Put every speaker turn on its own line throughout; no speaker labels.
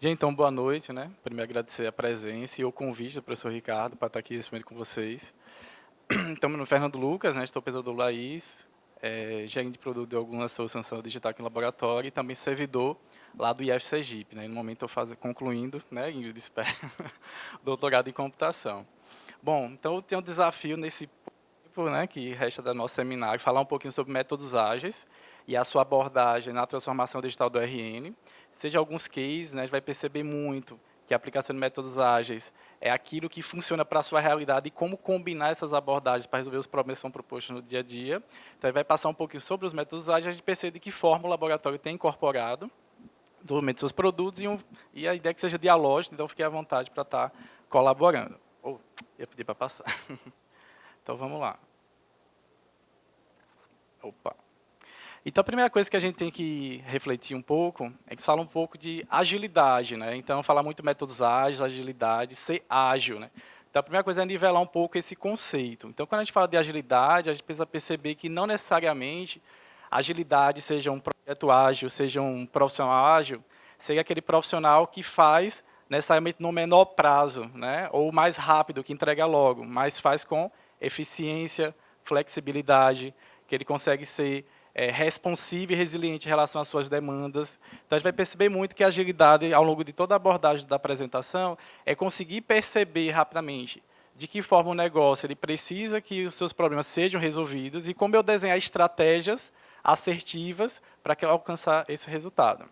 Gente, então, boa noite, né? Primeiro, agradecer a presença e o convite do professor Ricardo para estar aqui nesse momento com vocês. Estamos no Fernando Lucas, né? Estou pesquisador Laís, gerente de produto de alguma solução digital aqui no laboratório e também servidor lá do IF Sergipe, né? No momento estou concluindo, né, Ingrid, espero, doutorado em computação. Bom, então eu tenho um desafio nesse tempo, né, que resta do nosso seminário, falar um pouquinho sobre métodos ágeis e a sua abordagem na transformação digital do RN. Seja alguns cases, né, a gente vai perceber muito que a aplicação de métodos ágeis é aquilo que funciona para a sua realidade e como combinar essas abordagens para resolver os problemas que são propostos no dia a dia. Então, ele vai passar um pouquinho sobre os métodos ágeis, a gente percebe de que forma o laboratório tem incorporado o desenvolvimento dos seus produtos e a ideia é que seja dialógico, então fique à vontade para estar colaborando. Ia pedir para passar. Então, vamos lá. Opa. Então, a primeira coisa que a gente tem que refletir um pouco é que fala um pouco de agilidade, né? Então, falar muito métodos ágeis, agilidade, ser ágil, né? Então, a primeira coisa é nivelar um pouco esse conceito. Então, quando a gente fala de agilidade, a gente precisa perceber que não necessariamente agilidade seja um projeto ágil, seja um profissional ágil, seja aquele profissional que faz necessariamente no menor prazo, né? Ou mais rápido, que entrega logo, mas faz com eficiência, flexibilidade, que ele consegue ser responsivo e resiliente em relação às suas demandas. Então, a gente vai perceber muito que a agilidade, ao longo de toda a abordagem da apresentação, é conseguir perceber rapidamente de que forma o negócio ele precisa que os seus problemas sejam resolvidos e como eu desenhar estratégias assertivas para alcançar esse resultado.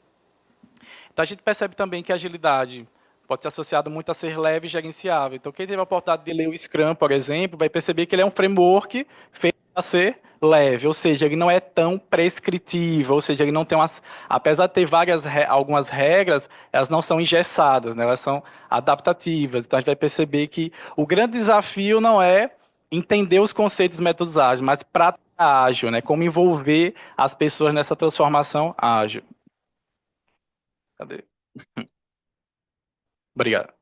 Então, a gente percebe também que a agilidade pode ser associada muito a ser leve e gerenciável. Então, quem teve a oportunidade de ler o Scrum, por exemplo, vai perceber que ele é um framework feito para ser leve, ou seja, ele não é tão prescritivo, ou seja, ele não tem umas, apesar de ter algumas regras, elas não são engessadas, né? Elas são adaptativas. Então, a gente vai perceber que o grande desafio não é entender os conceitos dos métodos ágeis, mas prática ágil, né? Como envolver as pessoas nessa transformação ágil. Cadê? Obrigado.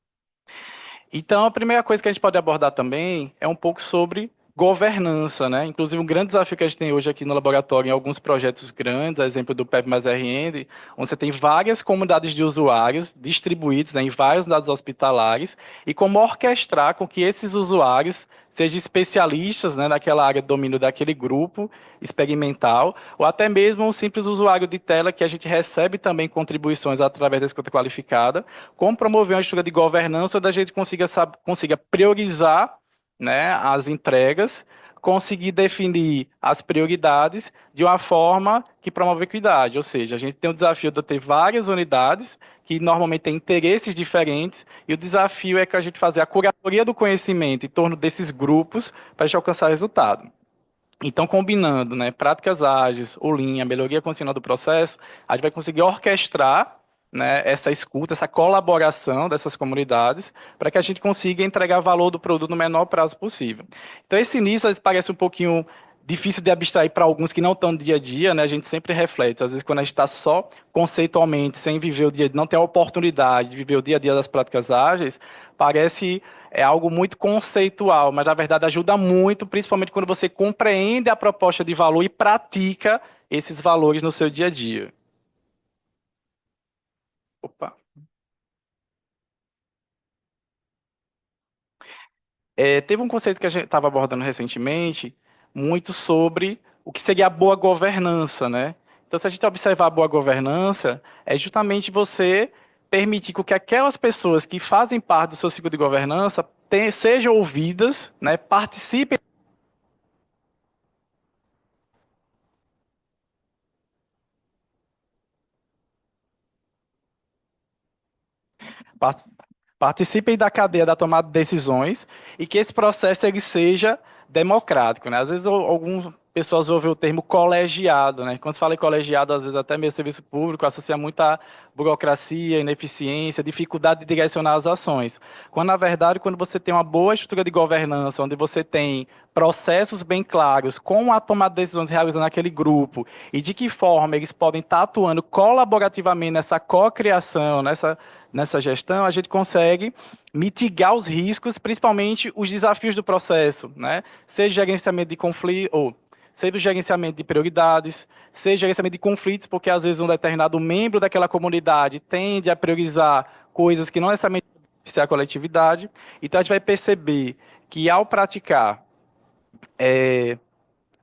Então, a primeira coisa que a gente pode abordar também é um pouco sobre governança, né? Inclusive, um grande desafio que a gente tem hoje aqui no laboratório, em alguns projetos grandes, a exemplo do PEP mais RN, onde você tem várias comunidades de usuários distribuídos, né, em vários dados hospitalares, e como orquestrar com que esses usuários sejam especialistas, né, naquela área de domínio daquele grupo experimental, ou até mesmo um simples usuário de tela que a gente recebe também contribuições através da escuta qualificada, como promover uma estrutura de governança onde a gente consiga priorizar, né, as entregas, conseguir definir as prioridades de uma forma que promove equidade. Ou seja, a gente tem o desafio de ter várias unidades que normalmente têm interesses diferentes, e o desafio é que a gente fazer a curadoria do conhecimento em torno desses grupos para a gente alcançar resultado. Então, combinando, né, práticas ágeis, o Lean, a melhoria contínua do processo, a gente vai conseguir orquestrar, né, essa escuta, essa colaboração dessas comunidades, para que a gente consiga entregar valor do produto no menor prazo possível. Então, esse início às vezes, parece um pouquinho difícil de abstrair para alguns que não estão no dia a dia, né? A gente sempre reflete. Às vezes, quando a gente está só conceitualmente, sem viver o dia a dia, não tem a oportunidade de viver o dia a dia das práticas ágeis, parece algo muito conceitual, mas na verdade ajuda muito, principalmente quando você compreende a proposta de valor e pratica esses valores no seu dia a dia. Opa. Teve um conceito que a gente estava abordando recentemente, muito sobre o que seria a boa governança, né? Então, se a gente observar a boa governança, é justamente você permitir que aquelas pessoas que fazem parte do seu ciclo de governança sejam ouvidas, né, participem. Par- Participem da cadeia da tomada de decisões e que esse processo ele seja democrático, né? Às vezes algumas pessoas ouvem o termo colegiado, né? Quando se fala em colegiado, às vezes até mesmo serviço público associa muita burocracia, ineficiência, dificuldade de direcionar as ações. Quando na verdade, quando você tem uma boa estrutura de governança, onde você tem processos bem claros com a tomada de decisões realizada naquele grupo e de que forma eles podem estar atuando colaborativamente nessa cocriação, nessa gestão, a gente consegue mitigar os riscos, principalmente os desafios do processo, né? Seja gerenciamento de conflito, ou seja o gerenciamento de prioridades, seja gerenciamento de conflitos, porque às vezes um determinado membro daquela comunidade tende a priorizar coisas que não necessariamente beneficiam a coletividade. Então, a gente vai perceber que, ao praticar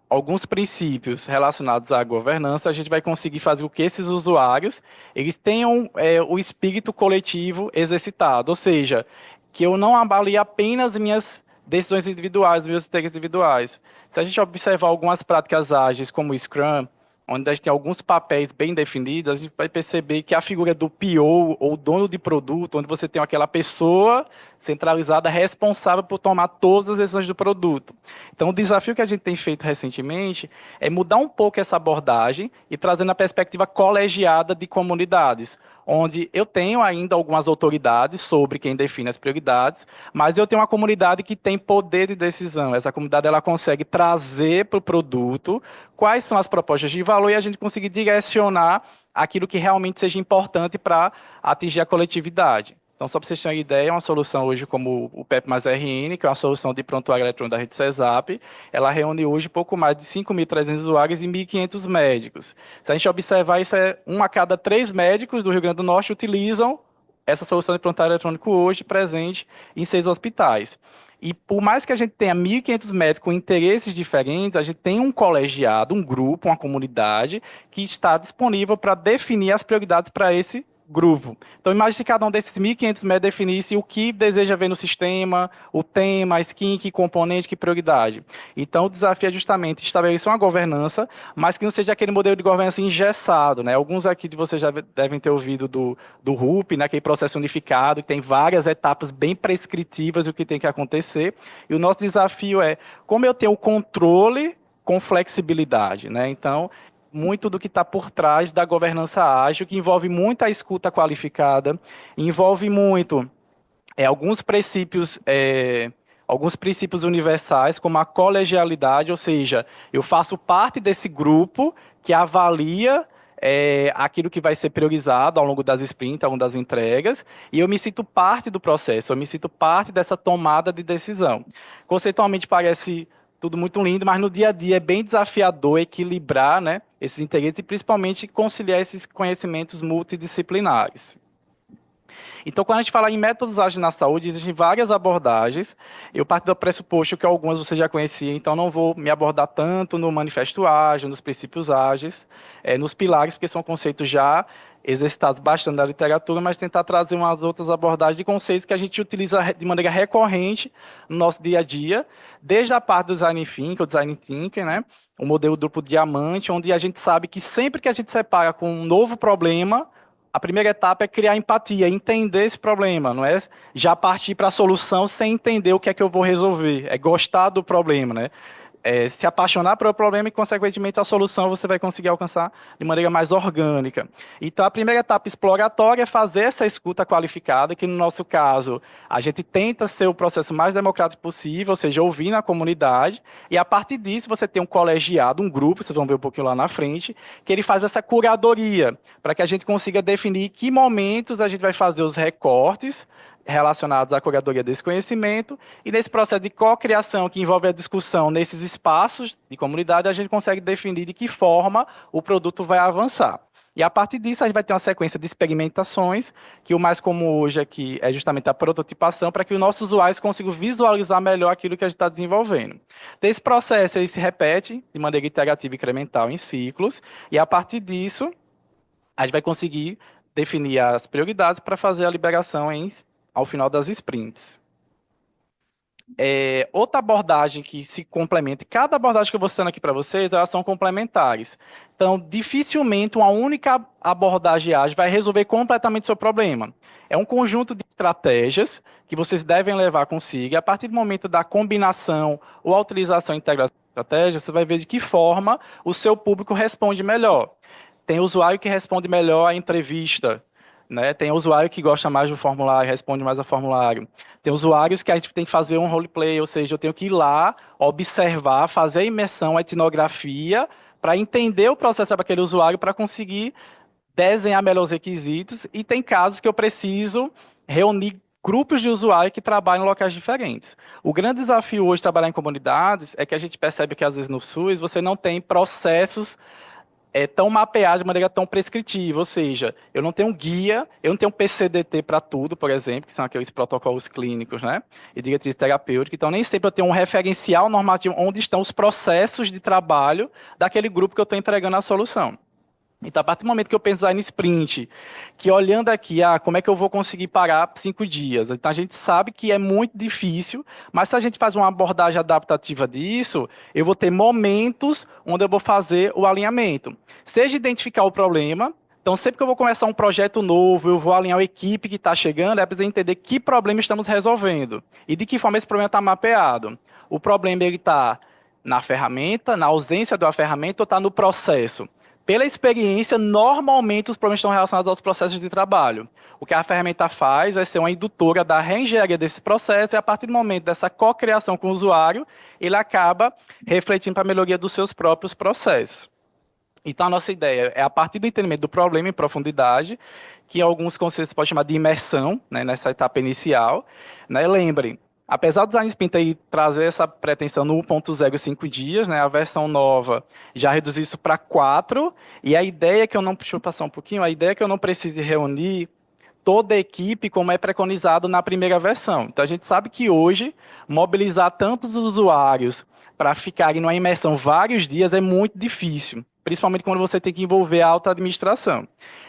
alguns princípios relacionados à governança, a gente vai conseguir fazer com que esses usuários eles tenham o espírito coletivo exercitado, ou seja, que eu não avalie apenas minhas decisões individuais, meus interesses individuais. Se a gente observar algumas práticas ágeis, como o Scrum, onde a gente tem alguns papéis bem definidos, a gente vai perceber que a figura do PO, ou dono de produto, onde você tem aquela pessoa centralizada responsável por tomar todas as decisões do produto. Então, o desafio que a gente tem feito recentemente é mudar um pouco essa abordagem e trazendo a perspectiva colegiada de comunidades, onde eu tenho ainda algumas autoridades sobre quem define as prioridades, mas eu tenho uma comunidade que tem poder de decisão. Essa comunidade ela consegue trazer para o produto quais são as propostas de valor e a gente conseguir direcionar aquilo que realmente seja importante para atingir a coletividade. Então, só para vocês terem uma ideia, uma solução hoje como o PEP mais RN, que é uma solução de prontuário eletrônico da rede CESAP, ela reúne hoje pouco mais de 5.300 usuários e 1.500 médicos. Se a gente observar, isso é 1 a cada 3 médicos do Rio Grande do Norte utilizam essa solução de prontuário eletrônico hoje presente em 6 hospitais. E por mais que a gente tenha 1.500 médicos com interesses diferentes, a gente tem um colegiado, um grupo, uma comunidade que está disponível para definir as prioridades para esse grupo. Então, imagine se cada um desses 1.500 médicos definisse o que deseja ver no sistema, o tema, a skin, que componente, que prioridade. Então, o desafio é justamente estabelecer uma governança, mas que não seja aquele modelo de governança engessado, né? Alguns aqui de vocês já devem ter ouvido do RUP, né? Aquele processo unificado, que tem várias etapas bem prescritivas do que tem que acontecer. E o nosso desafio é como eu tenho o controle com flexibilidade, né? Então, muito do que está por trás da governança ágil, que envolve muita escuta qualificada, envolve muito alguns princípios universais, como a colegialidade, ou seja, eu faço parte desse grupo que avalia aquilo que vai ser priorizado ao longo das sprints, ao longo das entregas, e eu me sinto parte do processo, eu me sinto parte dessa tomada de decisão. Conceitualmente parece tudo muito lindo, mas no dia a dia é bem desafiador equilibrar, né, esses interesses e principalmente conciliar esses conhecimentos multidisciplinares. Então, quando a gente fala em métodos ágeis na saúde, existem várias abordagens. Eu parto do pressuposto que algumas você já conhecia, então não vou me abordar tanto no manifesto ágil, nos princípios ágeis, nos pilares, porque são conceitos já exercitados bastante na literatura, mas tentar trazer umas outras abordagens de conceitos que a gente utiliza de maneira recorrente no nosso dia a dia, desde a parte do design thinking, o design thinking, né? O modelo duplo diamante, onde a gente sabe que sempre que a gente separa com um novo problema, a primeira etapa é criar empatia, entender esse problema, não é já partir para a solução sem entender o que é que eu vou resolver, é gostar do problema, né? Se apaixonar pelo problema e, consequentemente, a solução você vai conseguir alcançar de maneira mais orgânica. Então, a primeira etapa exploratória é fazer essa escuta qualificada, que no nosso caso, a gente tenta ser o processo mais democrático possível, ou seja, ouvir na comunidade, e a partir disso você tem um colegiado, um grupo, vocês vão ver um pouquinho lá na frente, que ele faz essa curadoria, para que a gente consiga definir que momentos a gente vai fazer os recortes, relacionados à curadoria desse conhecimento, e nesse processo de co-criação que envolve a discussão nesses espaços de comunidade, a gente consegue definir de que forma o produto vai avançar. E a partir disso, a gente vai ter uma sequência de experimentações, que o mais comum hoje aqui é justamente a prototipação, para que os nossos usuários consigam visualizar melhor aquilo que a gente está desenvolvendo. Então, esse processo ele se repete de maneira iterativa e incremental em ciclos, e a partir disso, a gente vai conseguir definir as prioridades para fazer a liberação ao final das sprints. Outra abordagem que se complementa, e cada abordagem que eu vou citando aqui para vocês, elas são complementares. Então, dificilmente uma única abordagem ágil vai resolver completamente o seu problema. É um conjunto de estratégias que vocês devem levar consigo, e a partir do momento da combinação ou a utilização e integração de estratégias, você vai ver de que forma o seu público responde melhor. Tem usuário que responde melhor à entrevista, né? Tem usuário que gosta mais do formulário, responde mais ao formulário. Tem usuários que a gente tem que fazer um roleplay, ou seja, eu tenho que ir lá, observar, fazer a imersão, a etnografia, para entender o processo daquele usuário, para conseguir desenhar melhor os requisitos. E tem casos que eu preciso reunir grupos de usuários que trabalham em locais diferentes. O grande desafio hoje de trabalhar em comunidades é que a gente percebe que, às vezes, no SUS, você não tem processos é tão mapeado de maneira tão prescritiva, ou seja, eu não tenho guia, eu não tenho PCDT para tudo, por exemplo, que são aqueles protocolos clínicos, né, e diretriz terapêutica, então nem sempre eu tenho um referencial normativo onde estão os processos de trabalho daquele grupo que eu estou entregando a solução. Então, a partir do momento que eu pensar em sprint, que olhando aqui, como é que eu vou conseguir parar 5 dias? Então, a gente sabe que é muito difícil, mas se a gente faz uma abordagem adaptativa disso, eu vou ter momentos onde eu vou fazer o alinhamento. Seja identificar o problema, então, sempre que eu vou começar um projeto novo, eu vou alinhar a equipe que está chegando, é preciso entender que problema estamos resolvendo e de que forma esse problema está mapeado. O problema ele está na ferramenta, na ausência da ferramenta ou está no processo? Pela experiência, normalmente os problemas estão relacionados aos processos de trabalho. O que a ferramenta faz é ser uma indutora da reengenharia desses processos e a partir do momento dessa cocriação com o usuário, ele acaba refletindo para a melhoria dos seus próprios processos. Então, a nossa ideia é, a partir do entendimento do problema em profundidade, que alguns conceitos podem chamar de imersão, né, nessa etapa inicial. Né? Lembrem, apesar do Design Sprint aí trazer essa pretensão no 1.0 5 dias, né, a versão nova já reduziu isso para 4, e a ideia é que eu não, deixa eu passar um pouquinho, a ideia é que eu não precise reunir toda a equipe como é preconizado na primeira versão. Então, a gente sabe que hoje, mobilizar tantos usuários para ficarem numa imersão vários dias é muito difícil, principalmente quando você tem que envolver a alta administração.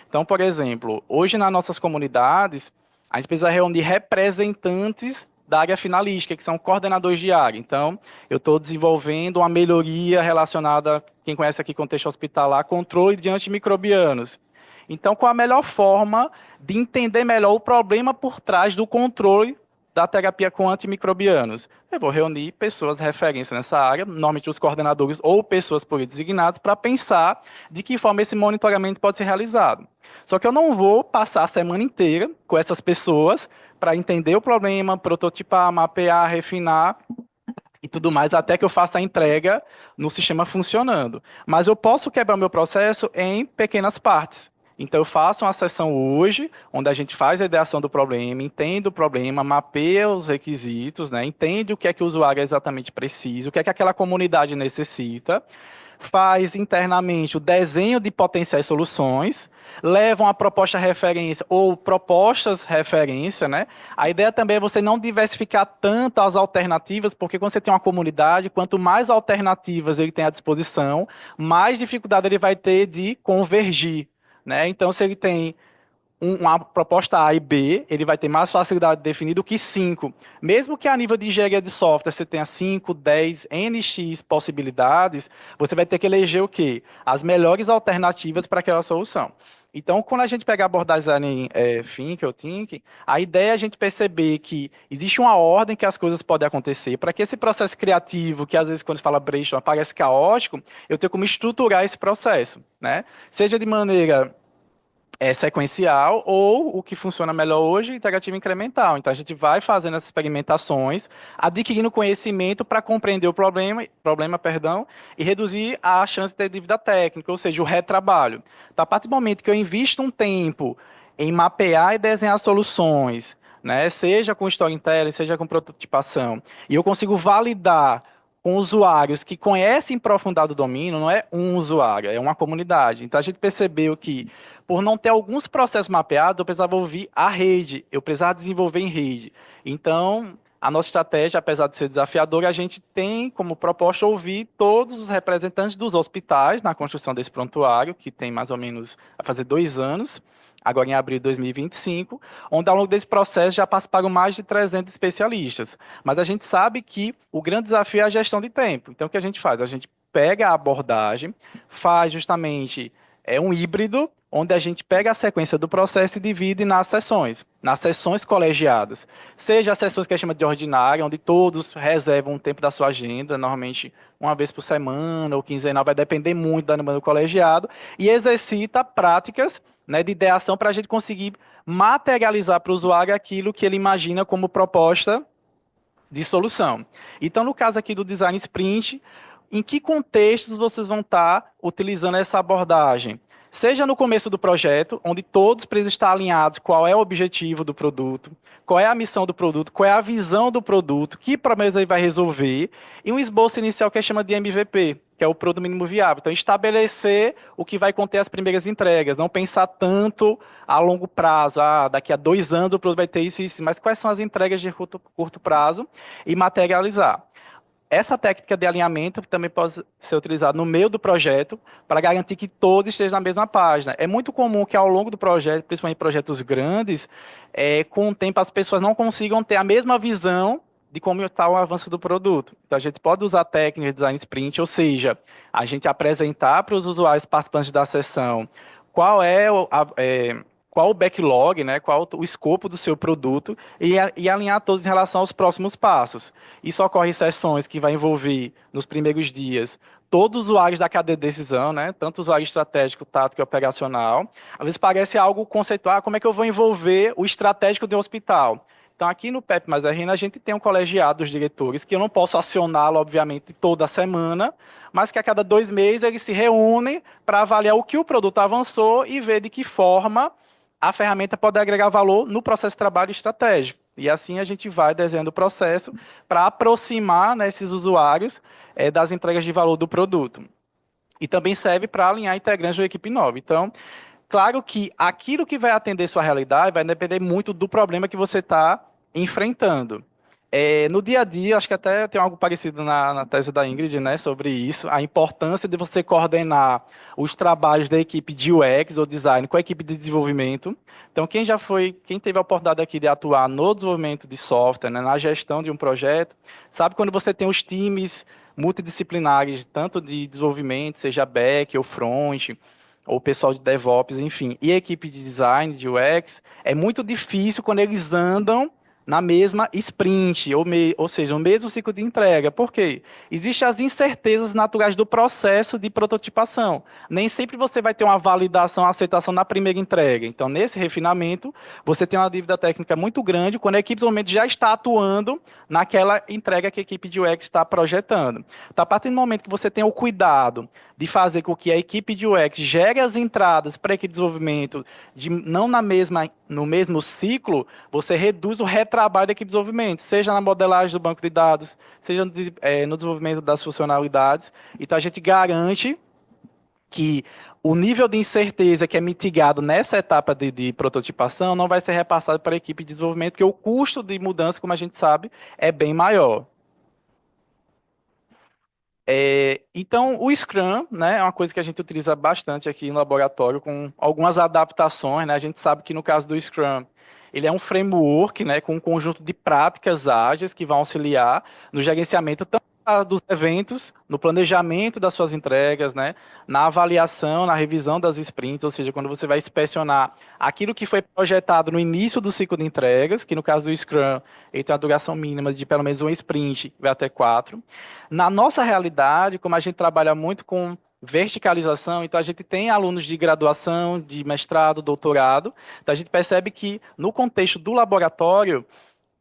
Então, por exemplo, hoje nas nossas comunidades, a gente precisa reunir representantes da área finalística, que são coordenadores de área. Então, eu estou desenvolvendo uma melhoria relacionada, quem conhece aqui contexto hospitalar, controle de antimicrobianos. Então, qual a melhor forma de entender melhor o problema por trás do controle da terapia com antimicrobianos? Eu vou reunir pessoas de referência nessa área, normalmente os coordenadores ou pessoas por ele designadas, para pensar de que forma esse monitoramento pode ser realizado. Só que eu não vou passar a semana inteira com essas pessoas para entender o problema, prototipar, mapear, refinar e tudo mais, até que eu faça a entrega no sistema funcionando. Mas eu posso quebrar o meu processo em pequenas partes. Então, eu faço uma sessão hoje, onde a gente faz a ideação do problema, entende o problema, mapeia os requisitos, né? Entende o que é que o usuário exatamente precisa, o que é que aquela comunidade necessita, faz internamente o desenho de potenciais soluções, leva uma proposta referência ou propostas referência, né? A ideia também é você não diversificar tanto as alternativas, porque quando você tem uma comunidade, quanto mais alternativas ele tem à disposição, mais dificuldade ele vai ter de convergir, né? Então, se ele tem uma proposta A e B, ele vai ter mais facilidade de definir do que 5. Mesmo que a nível de engenharia de software você tenha 5, 10, NX possibilidades, você vai ter que eleger o quê? As melhores alternativas para aquela solução. Então, quando a gente pega a abordagem Think ou Think, a ideia é a gente perceber que existe uma ordem que as coisas podem acontecer, para que esse processo criativo, que às vezes quando se fala brainstorm parece caótico, eu tenho como estruturar esse processo, né? Seja de maneira sequencial ou o que funciona melhor hoje, integrativo incremental. Então a gente vai fazendo essas experimentações, adquirindo conhecimento para compreender o problema, perdão, e reduzir a chance de ter dívida técnica, ou seja, o retrabalho. Então, a partir do momento que eu invisto um tempo em mapear e desenhar soluções, né, seja com storytelling, seja com prototipação, e eu consigo validar com usuários que conhecem profundado o domínio, não é um usuário, é uma comunidade. Então a gente percebeu que, por não ter alguns processos mapeados, eu precisava ouvir a rede, eu precisava desenvolver em rede. Então, a nossa estratégia, apesar de ser desafiadora, a gente tem como proposta ouvir todos os representantes dos hospitais na construção desse prontuário, que tem mais ou menos a fazer 2 anos, agora em abril de 2025, onde ao longo desse processo já participaram mais de 300 especialistas. Mas a gente sabe que o grande desafio é a gestão de tempo. Então, o que a gente faz? A gente pega a abordagem, faz justamente um híbrido, onde a gente pega a sequência do processo e divide nas sessões colegiadas. Seja as sessões que a gente chama de ordinária, onde todos reservam um tempo da sua agenda, normalmente uma vez por semana ou quinzenal, vai depender muito da demanda do colegiado, e exercita práticas, né, de ideação para a gente conseguir materializar para o usuário aquilo que ele imagina como proposta de solução. Então, no caso aqui do Design Sprint, em que contextos vocês vão estar utilizando essa abordagem? Seja no começo do projeto, onde todos precisam estar alinhados qual é o objetivo do produto, qual é a missão do produto, qual é a visão do produto, que problemas ele vai resolver, e um esboço inicial que é chama de MVP, que é o produto mínimo viável. Então, estabelecer o que vai conter as primeiras entregas, não pensar tanto a longo prazo, daqui a 2 anos o produto vai ter isso e isso, mas quais são as entregas de curto prazo e materializar. Essa técnica de alinhamento também pode ser utilizada no meio do projeto para garantir que todos estejam na mesma página. É muito comum que ao longo do projeto, principalmente projetos grandes, com o tempo as pessoas não consigam ter a mesma visão de como está o avanço do produto. Então a gente pode usar técnicas de design sprint, ou seja, a gente apresentar para os usuários participantes da sessão qual é qual o backlog, né, qual o escopo do seu produto e alinhar todos em relação aos próximos passos. Isso ocorre em sessões que vai envolver, nos primeiros dias, todos os usuários da cadeia de decisão, né, tanto usuário estratégico, tático e operacional. Às vezes parece algo conceitual, como é que eu vou envolver o estratégico de um hospital? Então, aqui no PEP mais RN, a gente tem um colegiado dos diretores, que eu não posso acioná-lo, obviamente, toda semana, mas que a cada 2 meses eles se reúnem para avaliar o que o produto avançou e ver de que forma a ferramenta pode agregar valor no processo de trabalho estratégico. E assim a gente vai desenhando o processo para aproximar, né, esses usuários das entregas de valor do produto. E também serve para alinhar integrantes da equipe nova. Então, claro que aquilo que vai atender sua realidade vai depender muito do problema que você está enfrentando. No dia a dia, acho que até tem algo parecido na tese da Ingrid, né, sobre isso, a importância de você coordenar os trabalhos da equipe de UX ou design com a equipe de desenvolvimento. Então, quem teve a oportunidade aqui de atuar no desenvolvimento de software, né, na gestão de um projeto, sabe quando você tem os times multidisciplinares, tanto de desenvolvimento, seja back ou front, ou pessoal de DevOps, enfim, e a equipe de design, de UX, é muito difícil quando eles andam na mesma sprint, ou seja, no mesmo ciclo de entrega. Por quê? Existem as incertezas naturais do processo de prototipação. Nem sempre você vai ter uma validação, aceitação na primeira entrega. Então, nesse refinamento, você tem uma dívida técnica muito grande quando a equipe de desenvolvimento já está atuando naquela entrega que a equipe de UX está projetando. Então, a partir do momento que você tem o cuidado de fazer com que a equipe de UX gere as entradas para a equipe de desenvolvimento não no mesmo ciclo, você reduz o retrabalho da equipe de desenvolvimento, seja na modelagem do banco de dados, seja no desenvolvimento das funcionalidades. Então, a gente garante que o nível de incerteza que é mitigado nessa etapa de prototipação não vai ser repassado para a equipe de desenvolvimento, porque o custo de mudança, como a gente sabe, é bem maior. Então, o Scrum, né, é uma coisa que a gente utiliza bastante aqui no laboratório, com algumas adaptações, né? A gente sabe que no caso do Scrum, ele é um framework, né, com um conjunto de práticas ágeis que vão auxiliar no gerenciamento tanto dos eventos, no planejamento das suas entregas, né, na avaliação, na revisão das sprints, ou seja, quando você vai inspecionar aquilo que foi projetado no início do ciclo de entregas, que no caso do Scrum, ele tem uma duração mínima de pelo menos um sprint, vai até 4. Na nossa realidade, como a gente trabalha muito com verticalização, então a gente tem alunos de graduação, de mestrado, doutorado, então a gente percebe que no contexto do laboratório,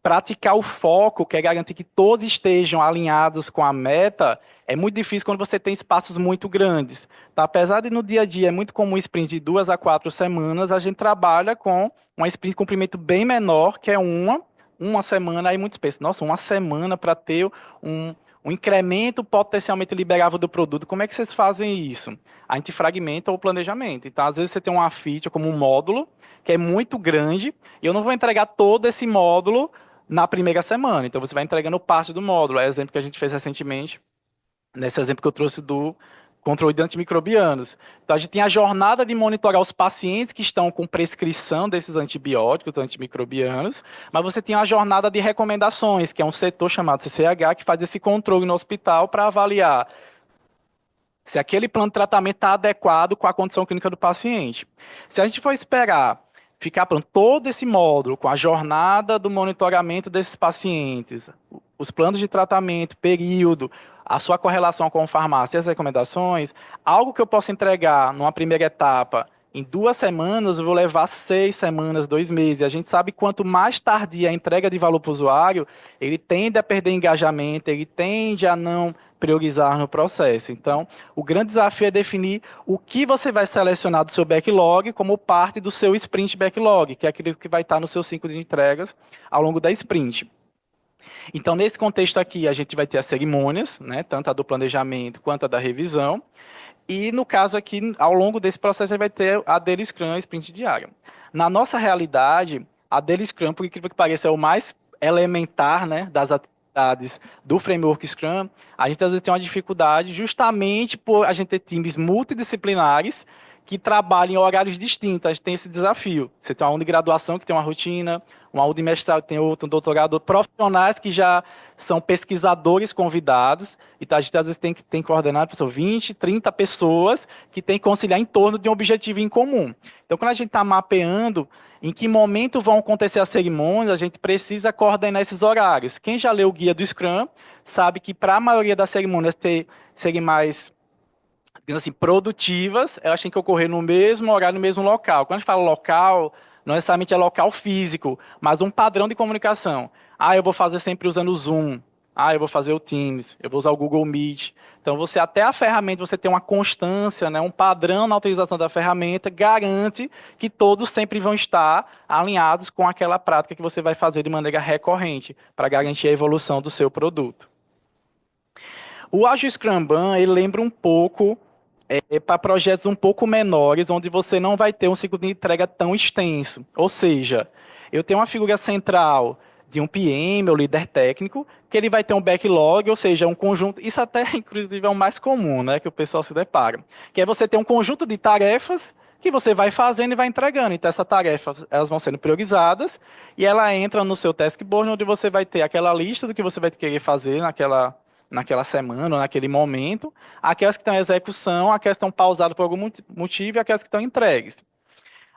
praticar o foco, que é garantir que todos estejam alinhados com a meta, é muito difícil quando você tem espaços muito grandes. Tá? Apesar de no dia a dia é muito comum sprint de 2 a 4 semanas, a gente trabalha com uma sprint de comprimento bem menor, que é uma semana, aí muitos pensam, nossa, uma semana para ter um incremento potencialmente liberável do produto. Como é que vocês fazem isso? A gente fragmenta o planejamento. Então, às vezes, você tem uma feature como um módulo, que é muito grande, e eu não vou entregar todo esse módulo na primeira semana. Então, você vai entregando parte do módulo. É o exemplo que a gente fez recentemente, nesse exemplo que eu trouxe do controle de antimicrobianos. Então, a gente tem a jornada de monitorar os pacientes que estão com prescrição desses antibióticos, antimicrobianos, mas você tem a jornada de recomendações, que é um setor chamado CCH, que faz esse controle no hospital para avaliar se aquele plano de tratamento está adequado com a condição clínica do paciente. Se a gente for esperar ficar pronto todo esse módulo com a jornada do monitoramento desses pacientes, os planos de tratamento, período, a sua correlação com a farmácia e as recomendações, algo que eu posso entregar numa primeira etapa em 2 semanas, eu vou levar 6 semanas, 2 meses. E a gente sabe que quanto mais tardia a entrega de valor para o usuário, ele tende a perder engajamento, ele tende a não priorizar no processo. Então, o grande desafio é definir o que você vai selecionar do seu backlog como parte do seu sprint backlog, que é aquilo que vai estar no seu ciclo de entregas ao longo da sprint. Então, nesse contexto aqui, a gente vai ter as cerimônias, né, tanto a do planejamento quanto a da revisão. E no caso aqui, ao longo desse processo, a gente vai ter a Daily Scrum, a sprint diária. Na nossa realidade, a Daily Scrum, por incrível que pareça, é o mais elementar, né, das atividades do framework Scrum. A gente às vezes tem uma dificuldade justamente por a gente ter times multidisciplinares que trabalham em horários distintos. A gente tem esse desafio. Você tem um aluno de graduação que tem uma rotina, um aluno de mestrado que tem outro, um doutorado, profissionais que já são pesquisadores convidados. Então, a gente às vezes tem que coordenar pessoas, 20, 30 pessoas que tem que conciliar em torno de um objetivo em comum. Então, quando a gente está mapeando em que momento vão acontecer as cerimônias, a gente precisa coordenar esses horários. Quem já leu o guia do Scrum sabe que para a maioria das cerimônias serem mais, digamos assim, produtivas, elas têm que ocorrer no mesmo horário, no mesmo local. Quando a gente fala local, não necessariamente é local físico, mas um padrão de comunicação. Ah, eu vou fazer sempre usando o Zoom. Ah, eu vou fazer o Teams. Eu vou usar o Google Meet. Então, você até a ferramenta, você tem uma constância, né, um padrão na utilização da ferramenta, garante que todos sempre vão estar alinhados com aquela prática que você vai fazer de maneira recorrente, para garantir a evolução do seu produto. O Agile Scrum Ban, ele lembra um pouco para projetos um pouco menores, onde você não vai ter um ciclo de entrega tão extenso. Ou seja, eu tenho uma figura central de um PM, ou líder técnico, que ele vai ter um backlog, ou seja, um conjunto, isso até inclusive é o mais comum, né, que o pessoal se depara, que é você ter um conjunto de tarefas que você vai fazendo e vai entregando. Então, essas tarefas, elas vão sendo priorizadas e ela entra no seu task board, onde você vai ter aquela lista do que você vai querer fazer naquela semana, ou naquele momento, aquelas que estão em execução, aquelas que estão pausadas por algum motivo e aquelas que estão entregues.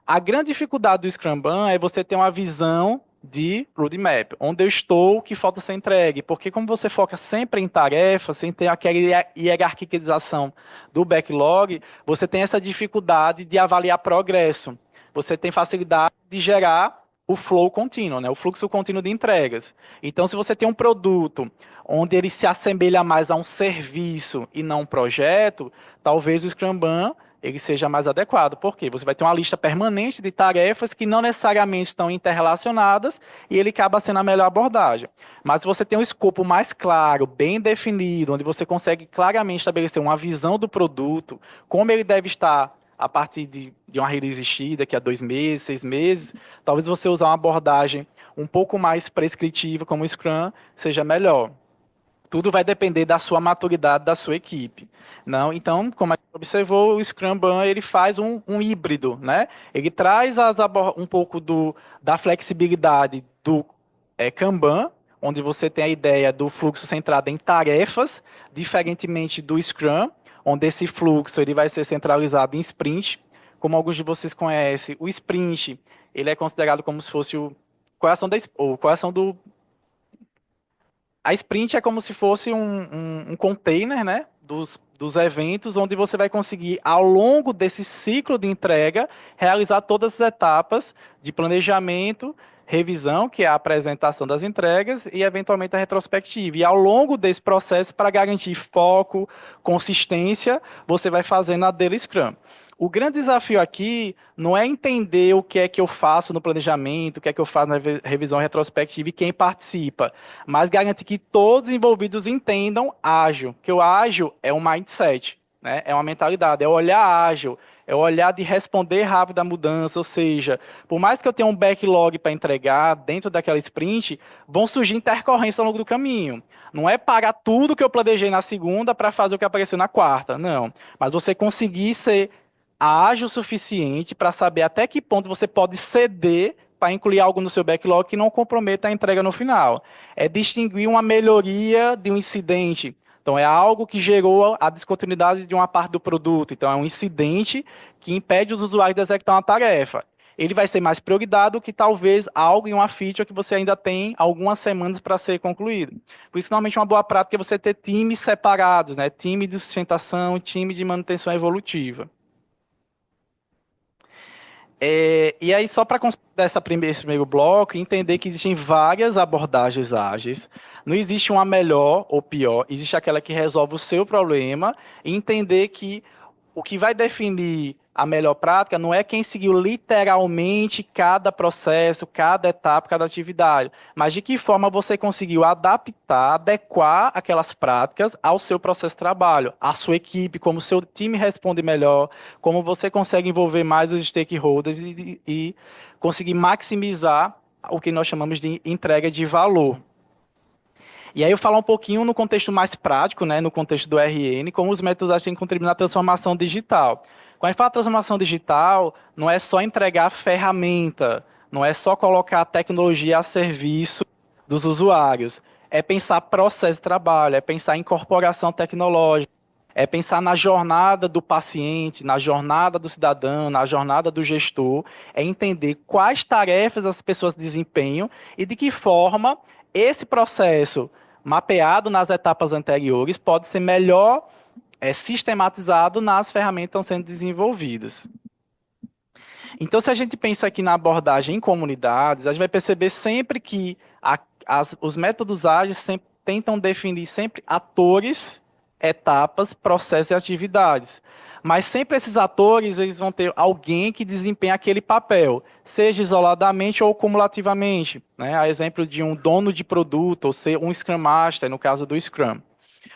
A grande dificuldade do Scrum Ban é você ter uma visão de roadmap, onde eu estou, o que falta ser entregue, porque como você foca sempre em tarefas, sem ter aquela hierarquização do backlog, você tem essa dificuldade de avaliar progresso. Você tem facilidade de gerar o flow contínuo, né? O fluxo contínuo de entregas. Então, se você tem um produto onde ele se assemelha mais a um serviço e não um projeto, talvez o Scrum Ban ele seja mais adequado. Por quê? Você vai ter uma lista permanente de tarefas que não necessariamente estão interrelacionadas e ele acaba sendo a melhor abordagem. Mas se você tem um escopo mais claro, bem definido, onde você consegue claramente estabelecer uma visão do produto, como ele deve estar a partir de uma release X, daqui a 2 meses, 6 meses, talvez você usar uma abordagem um pouco mais prescritiva, como o Scrum, seja melhor. Tudo vai depender da sua maturidade, da sua equipe. Não, então, como a gente observou, o Scrum Ban ele faz um híbrido, né? Ele traz um pouco da flexibilidade do Kanban, onde você tem a ideia do fluxo centrado em tarefas, diferentemente do Scrum, onde esse fluxo ele vai ser centralizado em sprint. Como alguns de vocês conhecem, o sprint ele é considerado como se fosse o coração do a sprint é como se fosse um container, né, dos eventos, onde você vai conseguir, ao longo desse ciclo de entrega, realizar todas as etapas de planejamento, revisão, que é a apresentação das entregas, e eventualmente a retrospectiva. E ao longo desse processo, para garantir foco, consistência, você vai fazendo a daily Scrum. O grande desafio aqui não é entender o que é que eu faço no planejamento, o que é que eu faço na revisão retrospectiva e quem participa, mas garantir que todos os envolvidos entendam ágil, que o ágil é um mindset, né? É uma mentalidade, é o olhar ágil, é o olhar de responder rápido à mudança, ou seja, por mais que eu tenha um backlog para entregar dentro daquela sprint, vão surgir intercorrências ao longo do caminho. Não é parar tudo que eu planejei na segunda para fazer o que apareceu na quarta, não. Mas você conseguir ser ágil o suficiente para saber até que ponto você pode ceder para incluir algo no seu backlog que não comprometa a entrega no final. É distinguir uma melhoria de um incidente. Então, é algo que gerou a descontinuidade de uma parte do produto. Então, é um incidente que impede os usuários de executar uma tarefa. Ele vai ser mais prioridade do que talvez algo em uma feature que você ainda tem algumas semanas para ser concluído. Por isso, normalmente, uma boa prática é você ter times separados, né? Time de sustentação, time de manutenção evolutiva. E aí, só para considerar esse primeiro bloco, entender que existem várias abordagens ágeis. Não existe uma melhor ou pior, existe aquela que resolve o seu problema, e entender que o que vai definir a melhor prática não é quem seguiu literalmente cada processo, cada etapa, cada atividade, mas de que forma você conseguiu adaptar, adequar aquelas práticas ao seu processo de trabalho, à sua equipe, como o seu time responde melhor, como você consegue envolver mais os stakeholders e conseguir maximizar o que nós chamamos de entrega de valor. E aí eu falar um pouquinho no contexto mais prático, né, no contexto do RN, como os métodos têm contribuído na transformação digital. Quando a gente fala transformação digital, não é só entregar ferramenta, não é só colocar a tecnologia a serviço dos usuários, é pensar processo de trabalho, é pensar em incorporação tecnológica, é pensar na jornada do paciente, na jornada do cidadão, na jornada do gestor, é entender quais tarefas as pessoas desempenham e de que forma esse processo mapeado nas etapas anteriores pode ser melhor sistematizado nas ferramentas que estão sendo desenvolvidas. Então, se a gente pensa aqui na abordagem em comunidades, a gente vai perceber sempre que os métodos ágeis sempre tentam definir sempre atores, etapas, processos e atividades. Mas sempre esses atores, eles vão ter alguém que desempenha aquele papel, seja isoladamente ou cumulativamente, né? A exemplo de um dono de produto, ou ser um Scrum Master, no caso do Scrum.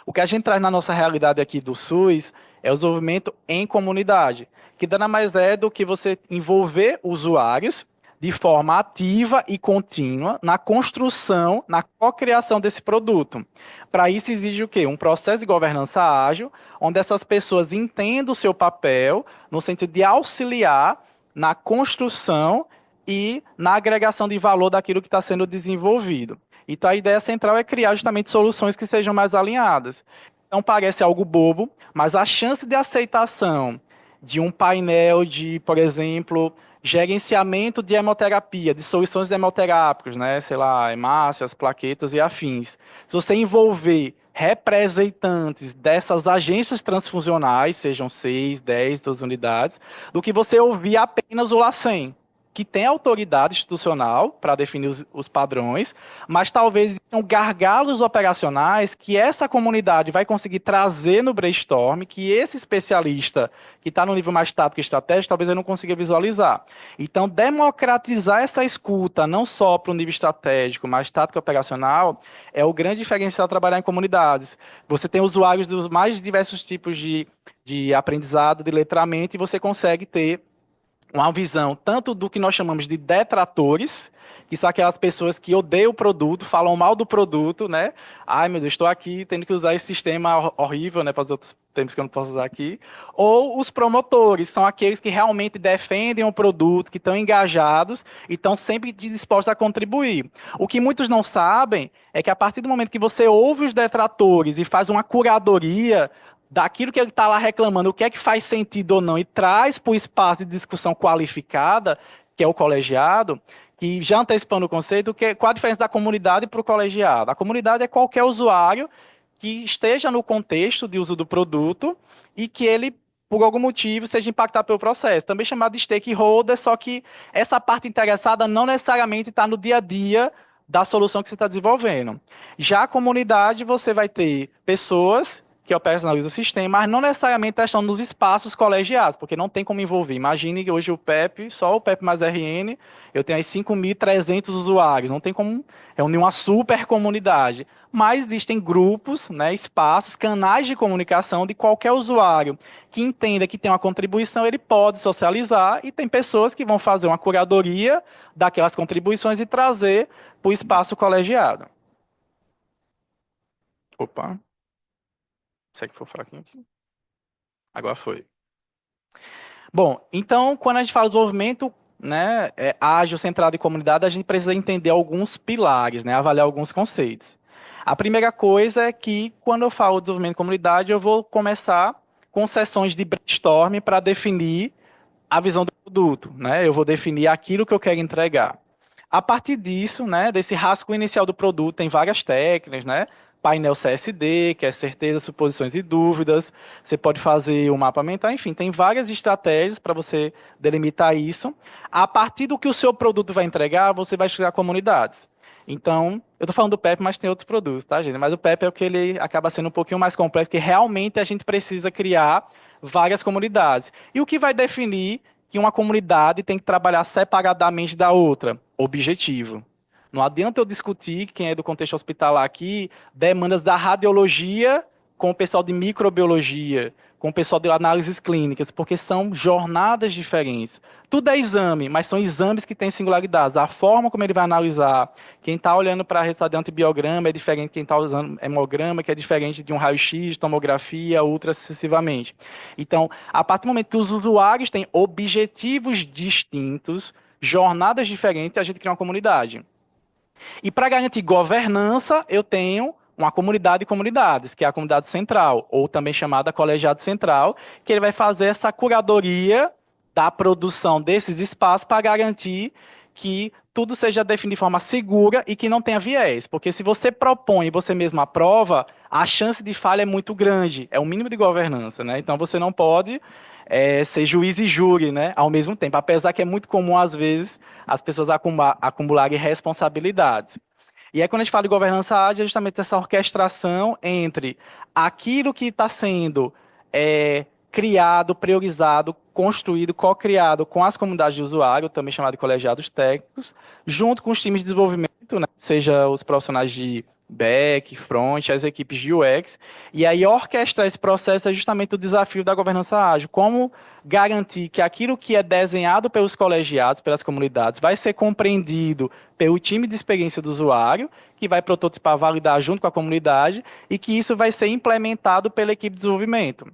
O que a gente traz na nossa realidade aqui do SUS é o desenvolvimento em comunidade, que nada mais é do que você envolver usuários de forma ativa e contínua na construção, na cocriação desse produto. Para isso exige o quê? Um processo de governança ágil, onde essas pessoas entendam o seu papel no sentido de auxiliar na construção e na agregação de valor daquilo que está sendo desenvolvido. Então, a ideia central é criar justamente soluções que sejam mais alinhadas. Então, parece algo bobo, mas a chance de aceitação de um painel de, por exemplo, gerenciamento de hemoterapia, de soluções hemoterápicas, né? Sei lá, hemácias, plaquetas e afins. Se você envolver representantes dessas agências transfusionais, sejam 6, 10, 12 unidades, do que você ouvir apenas o LACEN, que tem autoridade institucional para definir os padrões, mas talvez existam gargalos operacionais que essa comunidade vai conseguir trazer no brainstorm, que esse especialista que está no nível mais tático e estratégico, talvez ele não consiga visualizar. Então, democratizar essa escuta, não só para o nível estratégico, mas tático e operacional, é o grande diferencial de trabalhar em comunidades. Você tem usuários dos mais diversos tipos de aprendizado, de letramento, e você consegue ter uma visão tanto do que nós chamamos de detratores, que são aquelas pessoas que odeiam o produto, falam mal do produto, né? Ai, meu Deus, estou aqui tendo que usar esse sistema horrível, né? Para os outros termos que eu não posso usar aqui. Ou os promotores, são aqueles que realmente defendem o produto, que estão engajados e estão sempre dispostos a contribuir. O que muitos não sabem é que a partir do momento que você ouve os detratores e faz uma curadoria daquilo que ele está lá reclamando, o que é que faz sentido ou não, e traz para o espaço de discussão qualificada, que é o colegiado, e já antecipando o conceito, qual a diferença da comunidade para o colegiado? A comunidade é qualquer usuário que esteja no contexto de uso do produto e que ele, por algum motivo, seja impactado pelo processo. Também chamado de stakeholder, só que essa parte interessada não necessariamente está no dia a dia da solução que você está desenvolvendo. Já a comunidade, você vai ter pessoas que operacionaliza o sistema, mas não necessariamente estão nos espaços colegiados, porque não tem como envolver. Imagine que hoje o PEP, só o PEP mais RN, eu tenho aí 5.300 usuários, não tem como reunir uma super comunidade. Mas existem grupos, né, espaços, canais de comunicação de qualquer usuário que entenda que tem uma contribuição, ele pode socializar, e tem pessoas que vão fazer uma curadoria daquelas contribuições e trazer para o espaço colegiado. Opa, será que foi fraquinho aqui? Agora foi. Bom, então, quando a gente fala de desenvolvimento, né, ágil, centrado em comunidade, a gente precisa entender alguns pilares, né, avaliar alguns conceitos. A primeira coisa é que, quando eu falo de desenvolvimento de comunidade, eu vou começar com sessões de brainstorming para definir a visão do produto, né? Eu vou definir aquilo que eu quero entregar. A partir disso, né, desse rascunho inicial do produto, tem várias técnicas, né? painel CSD, que é certeza, suposições e dúvidas. Você pode fazer o mapa mental, enfim, tem várias estratégias para você delimitar isso. A partir do que o seu produto vai entregar, você vai criar comunidades. Então, eu estou falando do PEP, mas tem outros produtos, tá, gente? Mas o PEP é o que ele acaba sendo um pouquinho mais complexo, porque realmente a gente precisa criar várias comunidades. E o que vai definir que uma comunidade tem que trabalhar separadamente da outra? Objetivo. Não adianta eu discutir, quem é do contexto hospitalar aqui, demandas da radiologia com o pessoal de microbiologia, com o pessoal de análises clínicas, porque são jornadas diferentes. Tudo é exame, mas são exames que têm singularidades. A forma como ele vai analisar, quem está olhando para resultado de antibiograma é diferente de quem está usando hemograma, que é diferente de um raio-x, tomografia, ultra sucessivamente. Então, a partir do momento que os usuários têm objetivos distintos, jornadas diferentes, a gente cria uma comunidade. E para garantir governança, eu tenho uma comunidade de comunidades, que é a comunidade central, ou também chamada colegiado central, que ele vai fazer essa curadoria da produção desses espaços para garantir que tudo seja definido de forma segura e que não tenha viés. Porque se você propõe e você mesmo aprova, a chance de falha é muito grande. É o mínimo de governança, né? Então você não pode ser juiz e júri, né? Ao mesmo tempo. Apesar que é muito comum, às vezes, as pessoas acumularem responsabilidades. E aí, quando a gente fala de governança ágil, é justamente essa orquestração entre aquilo que está sendo criado, priorizado, construído, co-criado com as comunidades de usuário, também chamado de colegiados técnicos, junto com os times de desenvolvimento, né, seja os profissionais de back, front, as equipes de UX, e aí orquestrar esse processo é justamente o desafio da governança ágil, como garantir que aquilo que é desenhado pelos colegiados, pelas comunidades, vai ser compreendido pelo time de experiência do usuário, que vai prototipar, validar junto com a comunidade, e que isso vai ser implementado pela equipe de desenvolvimento.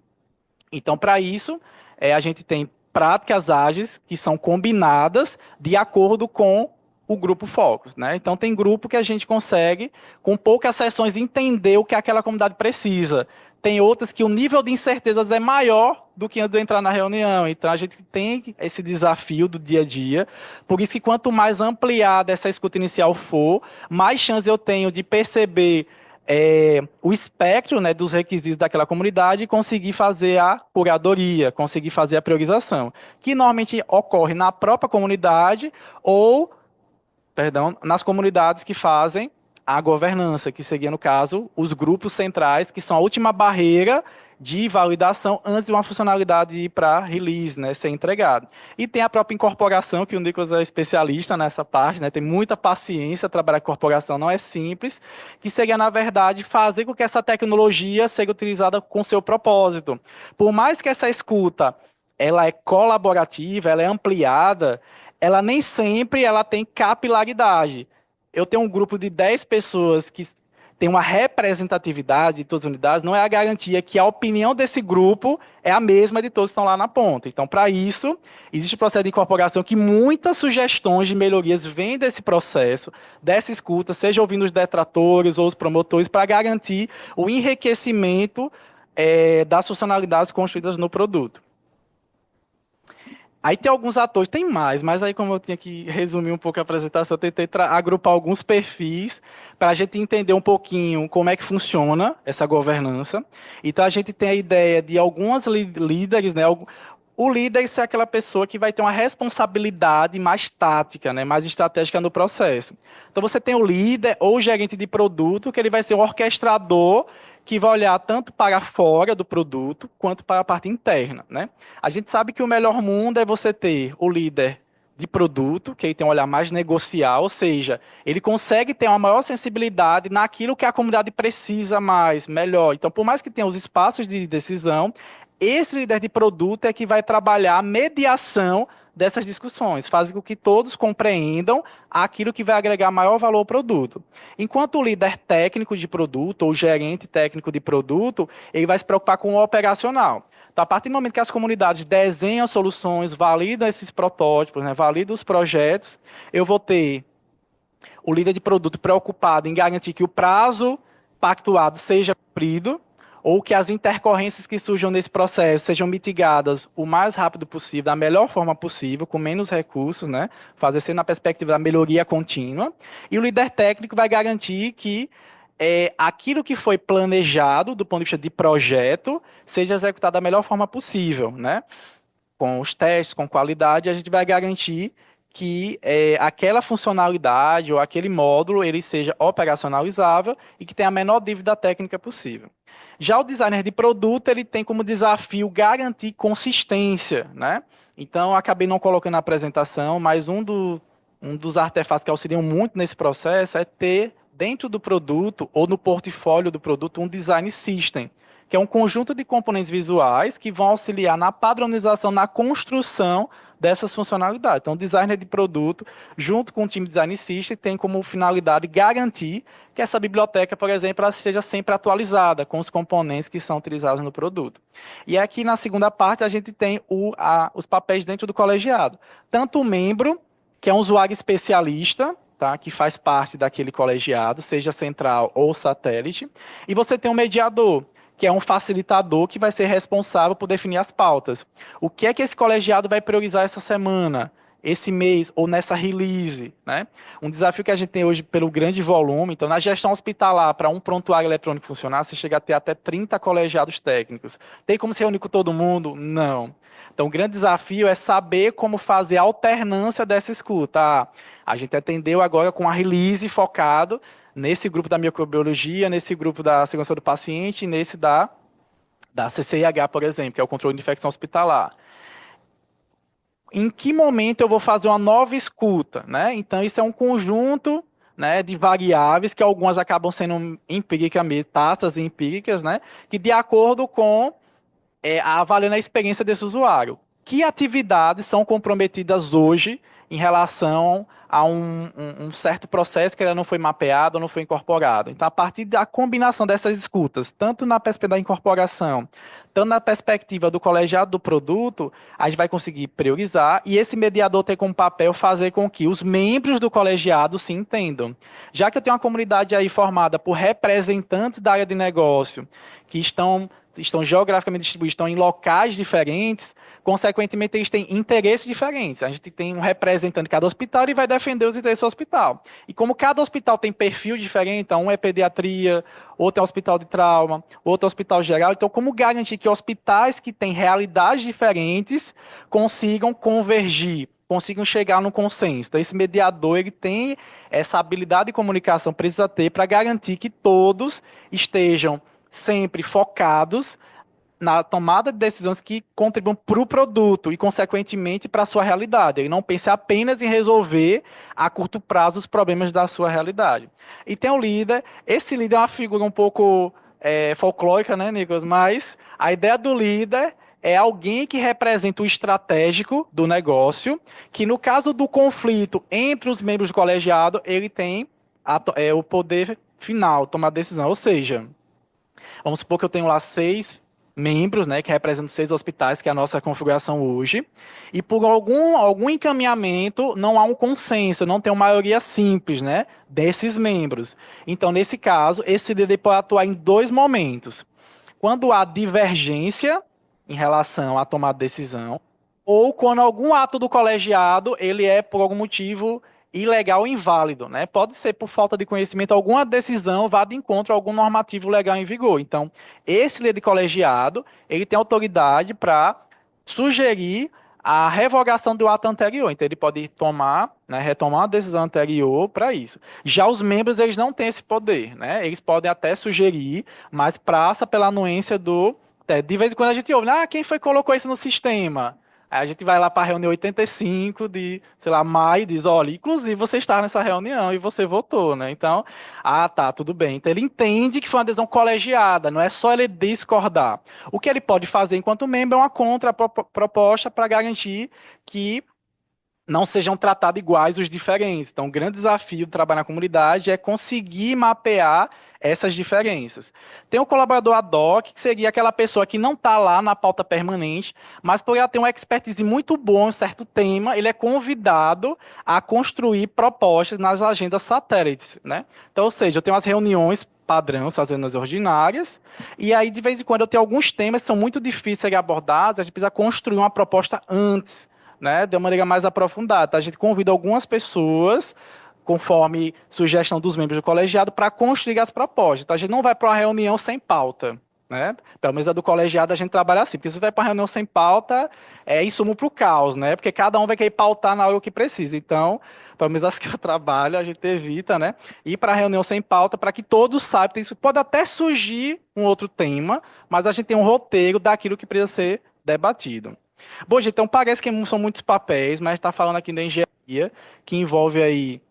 Então, para isso, a gente tem práticas ágeis que são combinadas de acordo com o grupo Focus, né? Então, tem grupo que a gente consegue, com poucas sessões, entender o que aquela comunidade precisa. Tem outras que o nível de incertezas é maior do que antes de eu entrar na reunião. Então, a gente tem esse desafio do dia a dia. Por isso que quanto mais ampliada essa escuta inicial for, mais chance eu tenho de perceber o espectro, né, dos requisitos daquela comunidade e conseguir fazer a curadoria, conseguir fazer a priorização, que normalmente ocorre na própria comunidade ou, perdão, nas comunidades que fazem a governança, que seria, no caso, os grupos centrais, que são a última barreira de validação antes de uma funcionalidade ir para release, né, ser entregada. E tem a própria incorporação, que o Nicolas é especialista nessa parte, né, tem muita paciência, trabalhar com incorporação não é simples, que seria, na verdade, fazer com que essa tecnologia seja utilizada com seu propósito. Por mais que essa escuta ela é colaborativa, ela é ampliada, ela nem sempre ela tem capilaridade. Eu tenho um grupo de 10 pessoas que tem uma representatividade de todas as unidades, não é a garantia que a opinião desse grupo é a mesma de todos que estão lá na ponta. Então, para isso, existe o processo de incorporação que muitas sugestões de melhorias vêm desse processo, dessa escuta, seja ouvindo os detratores ou os promotores, para garantir o enriquecimento das funcionalidades construídas no produto. Aí tem alguns atores, tem mais, mas aí como eu tinha que resumir um pouco a apresentação, eu tentei agrupar alguns perfis para a gente entender um pouquinho como é que funciona essa governança. Então a gente tem a ideia de algumas líderes, né? O líder é aquela pessoa que vai ter uma responsabilidade mais tática, né, mais estratégica no processo. Então você tem o líder ou o gerente de produto, que ele vai ser um orquestrador que vai olhar tanto para fora do produto quanto para a parte interna, né? A gente sabe que o melhor mundo é você ter o líder de produto, que ele tem um olhar mais negocial, ou seja, ele consegue ter uma maior sensibilidade naquilo que a comunidade precisa mais, melhor. Então, por mais que tenha os espaços de decisão, esse líder de produto é que vai trabalhar a mediação dessas discussões, faz com que todos compreendam aquilo que vai agregar maior valor ao produto. Enquanto o líder técnico de produto ou gerente técnico de produto, ele vai se preocupar com o operacional. Então, a partir do momento que as comunidades desenham soluções, validam esses protótipos, né, validam os projetos, eu vou ter o líder de produto preocupado em garantir que o prazo pactuado seja cumprido, ou que as intercorrências que surjam nesse processo sejam mitigadas o mais rápido possível, da melhor forma possível, com menos recursos, né? Fazer ser na perspectiva da melhoria contínua. E o líder técnico vai garantir que aquilo que foi planejado do ponto de vista de projeto seja executado da melhor forma possível, né? Com os testes, com qualidade, a gente vai garantir que aquela funcionalidade ou aquele módulo ele seja operacionalizável e que tenha a menor dívida técnica possível. Já o designer de produto, ele tem como desafio garantir consistência, né? Então, eu acabei não colocando na apresentação, mas um dos artefatos que auxiliam muito nesse processo é ter dentro do produto ou no portfólio do produto um design system, que é um conjunto de componentes visuais que vão auxiliar na padronização, na construção dessas funcionalidades. Então, o designer de produto, junto com o time de design system, tem como finalidade garantir que essa biblioteca, por exemplo, ela esteja sempre atualizada com os componentes que são utilizados no produto. E aqui na segunda parte a gente tem os papéis dentro do colegiado. Tanto o membro, que é um usuário especialista, tá, que faz parte daquele colegiado, seja central ou satélite, e você tem um mediador, que é um facilitador que vai ser responsável por definir as pautas. O que é que esse colegiado vai priorizar essa semana, esse mês ou nessa release, né? Um desafio que a gente tem hoje pelo grande volume, então na gestão hospitalar, para um prontuário eletrônico funcionar, você chega a ter até 30 colegiados técnicos. Tem como se reunir com todo mundo? Não. Então, o grande desafio é saber como fazer a alternância dessa escuta. A gente atendeu agora com a release focado nesse grupo da microbiologia, nesse grupo da segurança do paciente, nesse da CCIH, por exemplo, que é o controle de infecção hospitalar. Em que momento eu vou fazer uma nova escuta, né? Então, isso é um conjunto, né, de variáveis, que algumas acabam sendo empíricas mesmo, taxas empíricas, né? Que de acordo com avaliando a experiência desse usuário. Que atividades são comprometidas hoje em relação a um certo processo que ainda não foi mapeado ou não foi incorporado? Então, a partir da combinação dessas escutas, tanto na perspectiva da incorporação, tanto na perspectiva do colegiado do produto, a gente vai conseguir priorizar e esse mediador ter como papel fazer com que os membros do colegiado se entendam. Já que eu tenho uma comunidade aí formada por representantes da área de negócio que estão geograficamente distribuídos, estão em locais diferentes, consequentemente, eles têm interesses diferentes. A gente tem um representante de cada hospital e vai defender os interesses do hospital. E como cada hospital tem perfil diferente, então um é pediatria, outro é hospital de trauma, outro é hospital geral, então como garantir que hospitais que têm realidades diferentes consigam convergir, consigam chegar num consenso? Então, esse mediador, ele tem essa habilidade de comunicação, precisa ter para garantir que todos estejam sempre focados na tomada de decisões que contribuam para o produto e, consequentemente, para a sua realidade. Ele não pense apenas em resolver a curto prazo os problemas da sua realidade. E tem o líder. Esse líder é uma figura um pouco folclórica, né, Nicolas? Mas a ideia do líder é alguém que representa o estratégico do negócio, que no caso do conflito entre os membros do colegiado, ele tem o poder final, tomar decisão. Ou seja, vamos supor que eu tenho lá 6 membros, né, que representam 6 hospitais, que é a nossa configuração hoje, e por algum encaminhamento não há um consenso, não tem uma maioria simples, né, desses membros. Então, nesse caso, esse líder pode atuar em 2 momentos. Quando há divergência em relação à tomada de decisão, ou quando algum ato do colegiado ele é por algum motivo ilegal ou inválido, né? Pode ser por falta de conhecimento, alguma decisão vá de encontro a algum normativo legal em vigor. Então, esse líder colegiado, ele tem autoridade para sugerir a revogação do ato anterior. Então, ele pode tomar, né, retomar a decisão anterior para isso. Já os membros, eles não têm esse poder, né? Eles podem até sugerir, mas passa pela anuência do... De vez em quando a gente ouve, quem foi que colocou isso no sistema? Aí a gente vai lá para a reunião 85 de, sei lá, maio e diz, olha, inclusive você está nessa reunião e você votou, né? Então, tá, tudo bem. Então ele entende que foi uma adesão colegiada, não é só ele discordar. O que ele pode fazer enquanto membro é uma contraproposta para garantir que não sejam tratados iguais os diferentes. Então, o grande desafio do trabalho na comunidade é conseguir mapear essas diferenças. Tem o colaborador ad hoc, que seria aquela pessoa que não está lá na pauta permanente, mas por ela ter uma expertise muito boa em certo tema, ele é convidado a construir propostas nas agendas satélites, né? Então, ou seja, eu tenho as reuniões padrão, são as reuniões ordinárias, e aí, de vez em quando, eu tenho alguns temas que são muito difíceis de serem abordados, a gente precisa construir uma proposta antes, né, de uma maneira mais aprofundada. A gente convida algumas pessoas conforme sugestão dos membros do colegiado, para construir as propostas. Então, a gente não vai para uma reunião sem pauta, né? Pelo menos a do colegiado a gente trabalha assim, porque se você vai para uma reunião sem pauta, é insumo para o caos, né? Porque cada um vai querer pautar na hora que precisa. Então, pelo menos as que eu trabalho, a gente evita, né? Ir para a reunião sem pauta para que todos saibam. Isso pode até surgir um outro tema, mas a gente tem um roteiro daquilo que precisa ser debatido. Bom, gente, então parece que são muitos papéis, mas está falando aqui da engenharia, que envolve aí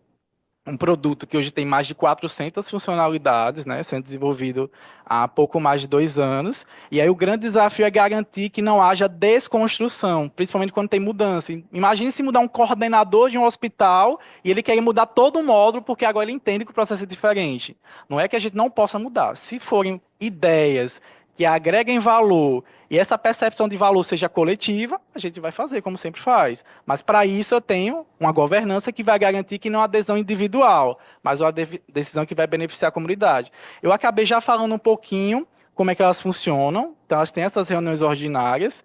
um produto que hoje tem mais de 400 funcionalidades, né, sendo desenvolvido há pouco mais de 2 anos. E aí o grande desafio é garantir que não haja desconstrução, principalmente quando tem mudança. Imagine se mudar um coordenador de um hospital e ele quer mudar todo o módulo porque agora ele entende que o processo é diferente. Não é que a gente não possa mudar. Se forem ideias que agreguem valor e essa percepção de valor seja coletiva, a gente vai fazer, como sempre faz. Mas para isso eu tenho uma governança que vai garantir que não há adesão individual, mas uma decisão que vai beneficiar a comunidade. Eu acabei já falando um pouquinho como é que elas funcionam. Então, elas têm essas reuniões ordinárias.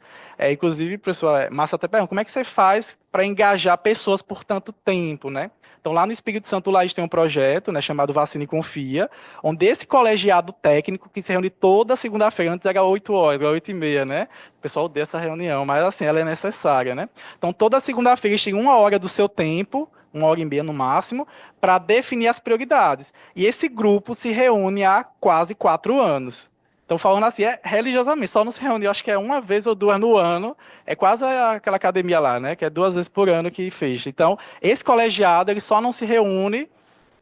Inclusive, pessoal, Márcia até pergunta, como é que você faz para engajar pessoas por tanto tempo, né? Então, lá no Espírito Santo, lá a gente tem um projeto, né, chamado Vacina e Confia, onde esse colegiado técnico, que se reúne toda segunda-feira, antes era 8 horas, agora 8h30, né? O pessoal odeia essa reunião, mas assim, ela é necessária, né? Então, toda segunda-feira, eles têm 1 hora do seu tempo, 1 hora e meia no máximo, para definir as prioridades. E esse grupo se reúne há quase 4 anos. Então, falando assim, é religiosamente, só não se reúne, eu acho que é uma vez ou duas no ano, é quase aquela academia lá, né? Que é 2 vezes por ano que fecha. Então, esse colegiado, ele só não se reúne,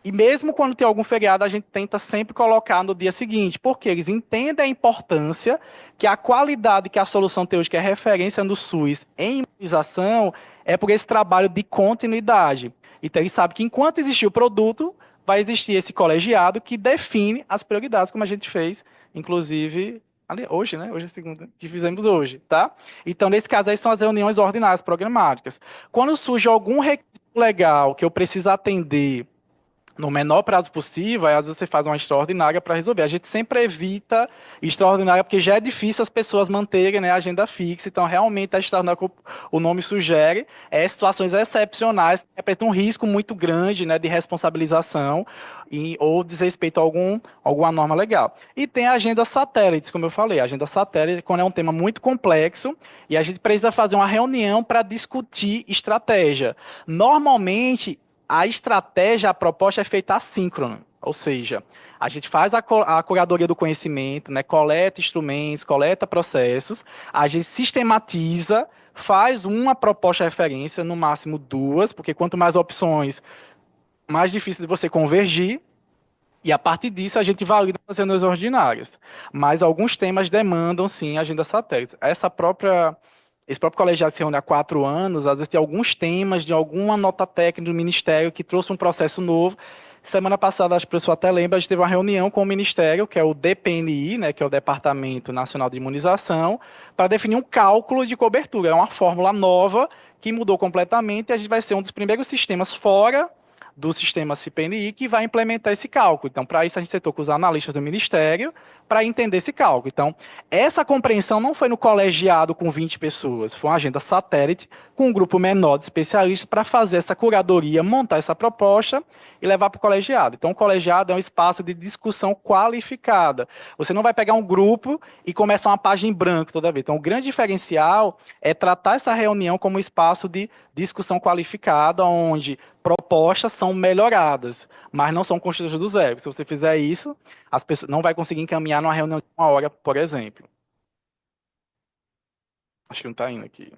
e mesmo quando tem algum feriado, a gente tenta sempre colocar no dia seguinte, porque eles entendem a importância que a qualidade que a solução tem hoje, que é referência no SUS em imunização, é por esse trabalho de continuidade. Então, eles sabem que enquanto existir o produto, vai existir esse colegiado que define as prioridades, como a gente fez, inclusive, hoje, né? Hoje é segunda, que fizemos hoje, tá? Então, nesse caso aí, são as reuniões ordinárias programáticas. Quando surge algum requisito legal que eu preciso atender no menor prazo possível, aí às vezes você faz uma extraordinária para resolver. A gente sempre evita extraordinária, porque já é difícil as pessoas manterem, né, a agenda fixa, então realmente a extraordinária, como o nome sugere, situações excepcionais que representam um risco muito grande, né, de responsabilização ou desrespeito a alguma norma legal. E tem a agenda satélites, como eu falei, a agenda satélite, quando é um tema muito complexo, e a gente precisa fazer uma reunião para discutir estratégia. Normalmente, a estratégia, a proposta é feita assíncrona, ou seja, a gente faz a curadoria do conhecimento, né, coleta instrumentos, coleta processos, a gente sistematiza, faz uma proposta de referência, no máximo duas, porque quanto mais opções, mais difícil de você convergir, e a partir disso a gente valida as reuniões ordinárias. Mas alguns temas demandam, sim, agenda satélite. Esse próprio colegiado se reúne há 4 anos, às vezes tem alguns temas de alguma nota técnica do Ministério que trouxe um processo novo. Semana passada, acho que a pessoa até lembra, a gente teve uma reunião com o Ministério, que é o DPNI, né, que é o Departamento Nacional de Imunização, para definir um cálculo de cobertura. É uma fórmula nova que mudou completamente e a gente vai ser um dos primeiros sistemas fora do sistema CPNI que vai implementar esse cálculo. Então, para isso, a gente sentou com os analistas do Ministério para entender esse cálculo. Então, essa compreensão não foi no colegiado com 20 pessoas, foi uma agenda satélite com um grupo menor de especialistas para fazer essa curadoria, montar essa proposta e levar para o colegiado. Então, o colegiado é um espaço de discussão qualificada. Você não vai pegar um grupo e começar uma página em branco toda vez. Então, o grande diferencial é tratar essa reunião como um espaço de discussão qualificada, onde propostas são melhoradas, mas não são construídas do zero. Se você fizer isso, as pessoas não vai conseguir encaminhar numa reunião de 1 hora, por exemplo. Acho que não está indo aqui.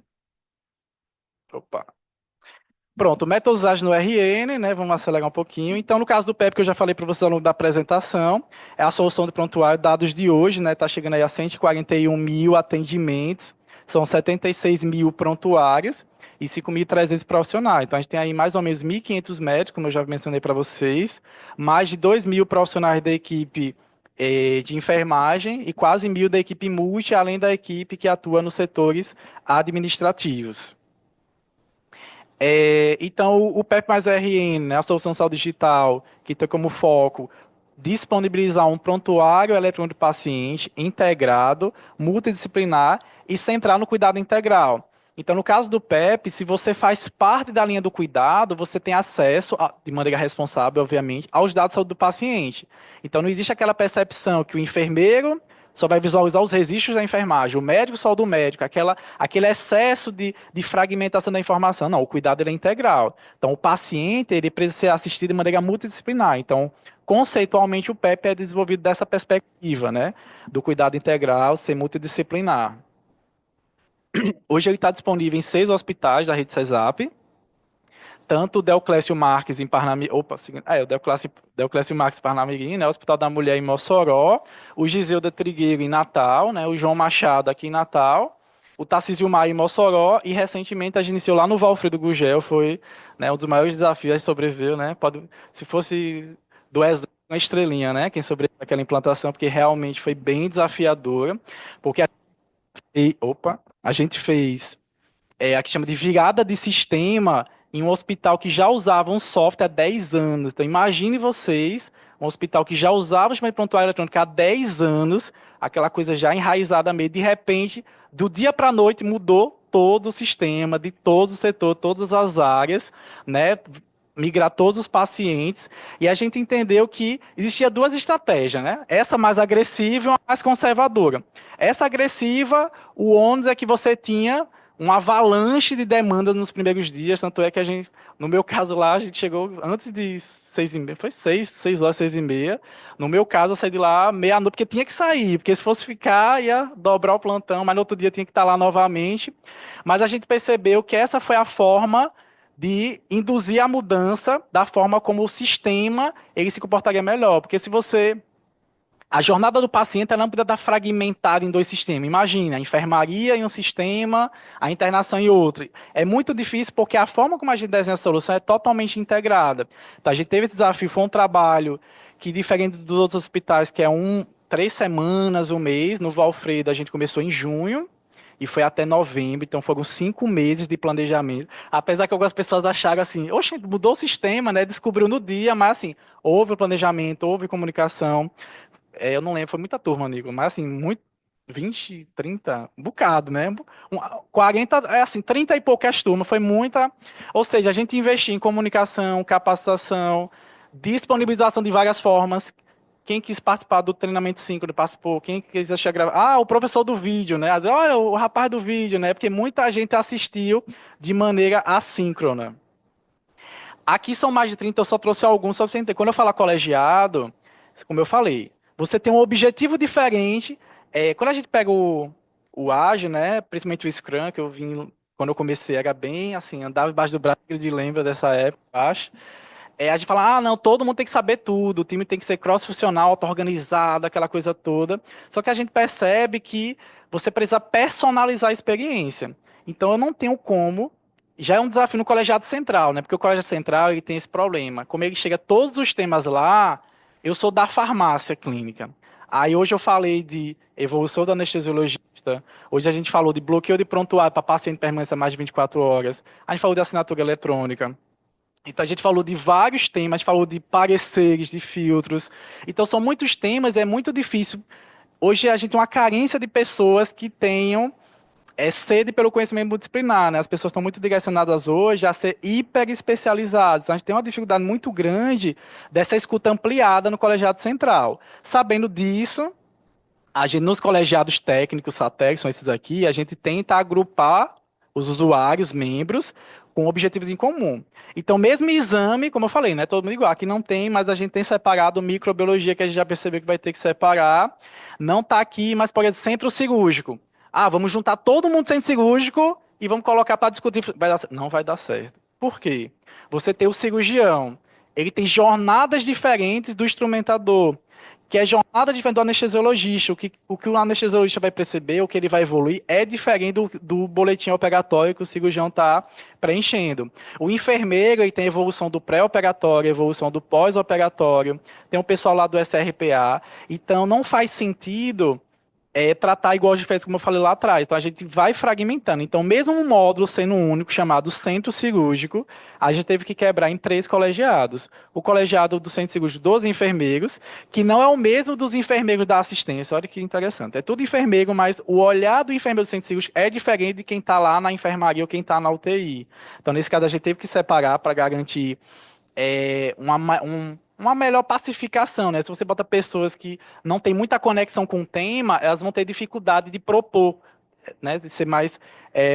Opa. Pronto, métodos ágeis no RN, né? Vamos acelerar um pouquinho. Então, no caso do PEP, que eu já falei para você ao longo da apresentação, é a solução de prontuário, dados de hoje, né? Está chegando aí a 141 mil atendimentos, são 76 mil prontuários e 5.300 profissionais. Então, a gente tem aí mais ou menos 1.500 médicos, como eu já mencionei para vocês, mais de 2 mil profissionais da equipe de enfermagem e quase 1.000 da equipe multi, além da equipe que atua nos setores administrativos. Então, o PEP mais RN, né, a solução saúde digital, que tem como foco disponibilizar um prontuário eletrônico do paciente integrado, multidisciplinar e centrar no cuidado integral. Então, no caso do PEP, se você faz parte da linha do cuidado, você tem acesso, de maneira responsável, obviamente, aos dados de saúde do paciente. Então, não existe aquela percepção que o enfermeiro só vai visualizar os registros da enfermagem, o médico só o do médico, aquele excesso de fragmentação da informação. Não, o cuidado ele é integral. Então, o paciente ele precisa ser assistido de maneira multidisciplinar. Então, conceitualmente, o PEP é desenvolvido dessa perspectiva, né? Do cuidado integral ser multidisciplinar. Hoje ele está disponível em 6 hospitais da rede CESAP, tanto o Deoclésio Marques em Parnamirim, o Deoclésio Marques em Parnamirim, né, o Hospital da Mulher em Mossoró, o Giseuda Trigueiro em Natal, né, o João Machado aqui em Natal, o Tarcísio Maia em Mossoró, e recentemente a gente iniciou lá no Valfrido Gugel, foi, né, um dos maiores desafios, a gente sobreviveu, né, se fosse do exército, uma estrelinha, né, quem sobreviveu àquela implantação, porque realmente foi bem desafiadora, porque a gente fez a que chama de virada de sistema em um hospital que já usava um software há 10 anos. Então, imagine vocês, um hospital que já usava o sistema de prontuário eletrônico há 10 anos, aquela coisa já enraizada mesmo, de repente, do dia para a noite, mudou todo o sistema, de todo o setor, todas as áreas, né? Migrar todos os pacientes, e a gente entendeu que existia duas estratégias, né? Essa mais agressiva e uma mais conservadora. Essa agressiva, o ônus é que você tinha uma avalanche de demanda nos primeiros dias, tanto é que a gente, no meu caso lá, a gente chegou antes de 6h30, foi 6 horas, 6h30. No meu caso, eu saí de lá meia-noite, porque tinha que sair, porque se fosse ficar, ia dobrar o plantão, mas no outro dia tinha que estar lá novamente. Mas a gente percebeu que essa foi a forma de induzir a mudança da forma como o sistema ele se comportaria melhor, porque se você a jornada do paciente ela não precisa estar fragmentada em 2 sistemas. Imagina, a enfermaria em um sistema, a internação em outro. É muito difícil porque a forma como a gente desenha a solução é totalmente integrada. Então, a gente teve esse desafio, foi um trabalho que, diferente dos outros hospitais, que é 3 semanas, um mês, no Valfredo a gente começou em junho, e foi até novembro, então foram 5 meses de planejamento. Apesar que algumas pessoas acharam assim, oxe, mudou o sistema, né? Descobriu no dia, mas assim, houve o planejamento, houve comunicação. Eu não lembro, foi muita turma, Nico, mas assim, muito, 20, 30, um bocado, né? 40, assim, 30 e poucas turmas, foi muita. Ou seja, a gente investiu em comunicação, capacitação, disponibilização de várias formas. Quem quis participar do treinamento síncrono participou, quem quis achar gravar. Ah, o professor do vídeo, né? Às vezes, olha, o rapaz do vídeo, né? Porque muita gente assistiu de maneira assíncrona. Aqui são mais de 30, eu só trouxe alguns só para você entender. Quando eu falar colegiado, como eu falei, você tem um objetivo diferente. Quando a gente pega o Ágil, né, principalmente o Scrum, que eu vim quando eu comecei, era bem assim, andava embaixo do braço, de lembra dessa época, eu acho. A gente fala, ah, não, todo mundo tem que saber tudo, o time tem que ser cross-funcional, auto-organizado, aquela coisa toda. Só que a gente percebe que você precisa personalizar a experiência. Então, eu não tenho como. Já é um desafio no colegiado central, né? Porque o colegiado central ele tem esse problema. Como ele chega todos os temas lá, eu sou da farmácia clínica. Aí hoje eu falei de evolução do anestesiologista. Hoje a gente falou de bloqueio de prontuário para paciente permanecer mais de 24 horas. A gente falou de assinatura eletrônica. Então a gente falou de vários temas, falou de pareceres, de filtros. Então são muitos temas, é muito difícil. Hoje a gente tem uma carência de pessoas que tenham sede pelo conhecimento multidisciplinar, né? As pessoas estão muito direcionadas hoje a ser hiper especializadas. Então, a gente tem uma dificuldade muito grande dessa escuta ampliada no colegiado central. Sabendo disso, a gente, nos colegiados técnicos, SATEC, são esses aqui, a gente tenta agrupar os usuários, membros, com objetivos em comum. Então, mesmo exame, como eu falei, né? Todo mundo igual. Aqui não tem, mas a gente tem separado microbiologia, que a gente já percebeu que vai ter que separar. Não está aqui, mas, por exemplo, centro cirúrgico. Ah, vamos juntar todo mundo no centro cirúrgico e vamos colocar para discutir. Não vai dar certo. Por quê? Você tem o cirurgião, ele tem jornadas diferentes do instrumentador, que é jornada diferente do anestesiologista. O que o anestesiologista vai perceber, o que ele vai evoluir, é diferente do boletim operatório que o cirurgião está preenchendo. O enfermeiro ele tem a evolução do pré-operatório, a evolução do pós-operatório, tem o pessoal lá do SRPA. Então, não faz sentido tratar igual de fez, como eu falei lá atrás. Então a gente vai fragmentando. Então, mesmo um módulo sendo único, chamado centro cirúrgico, a gente teve que quebrar em 3 colegiados. O colegiado do centro cirúrgico dos enfermeiros, que não é o mesmo dos enfermeiros da assistência. Olha que interessante. É tudo enfermeiro, mas o olhar do enfermeiro do centro cirúrgico é diferente de quem está lá na enfermaria ou quem está na UTI. Então, nesse caso, a gente teve que separar para garantir uma melhor pacificação, né? Se você bota pessoas que não têm muita conexão com o tema, elas vão ter dificuldade de propor, né? De ser mais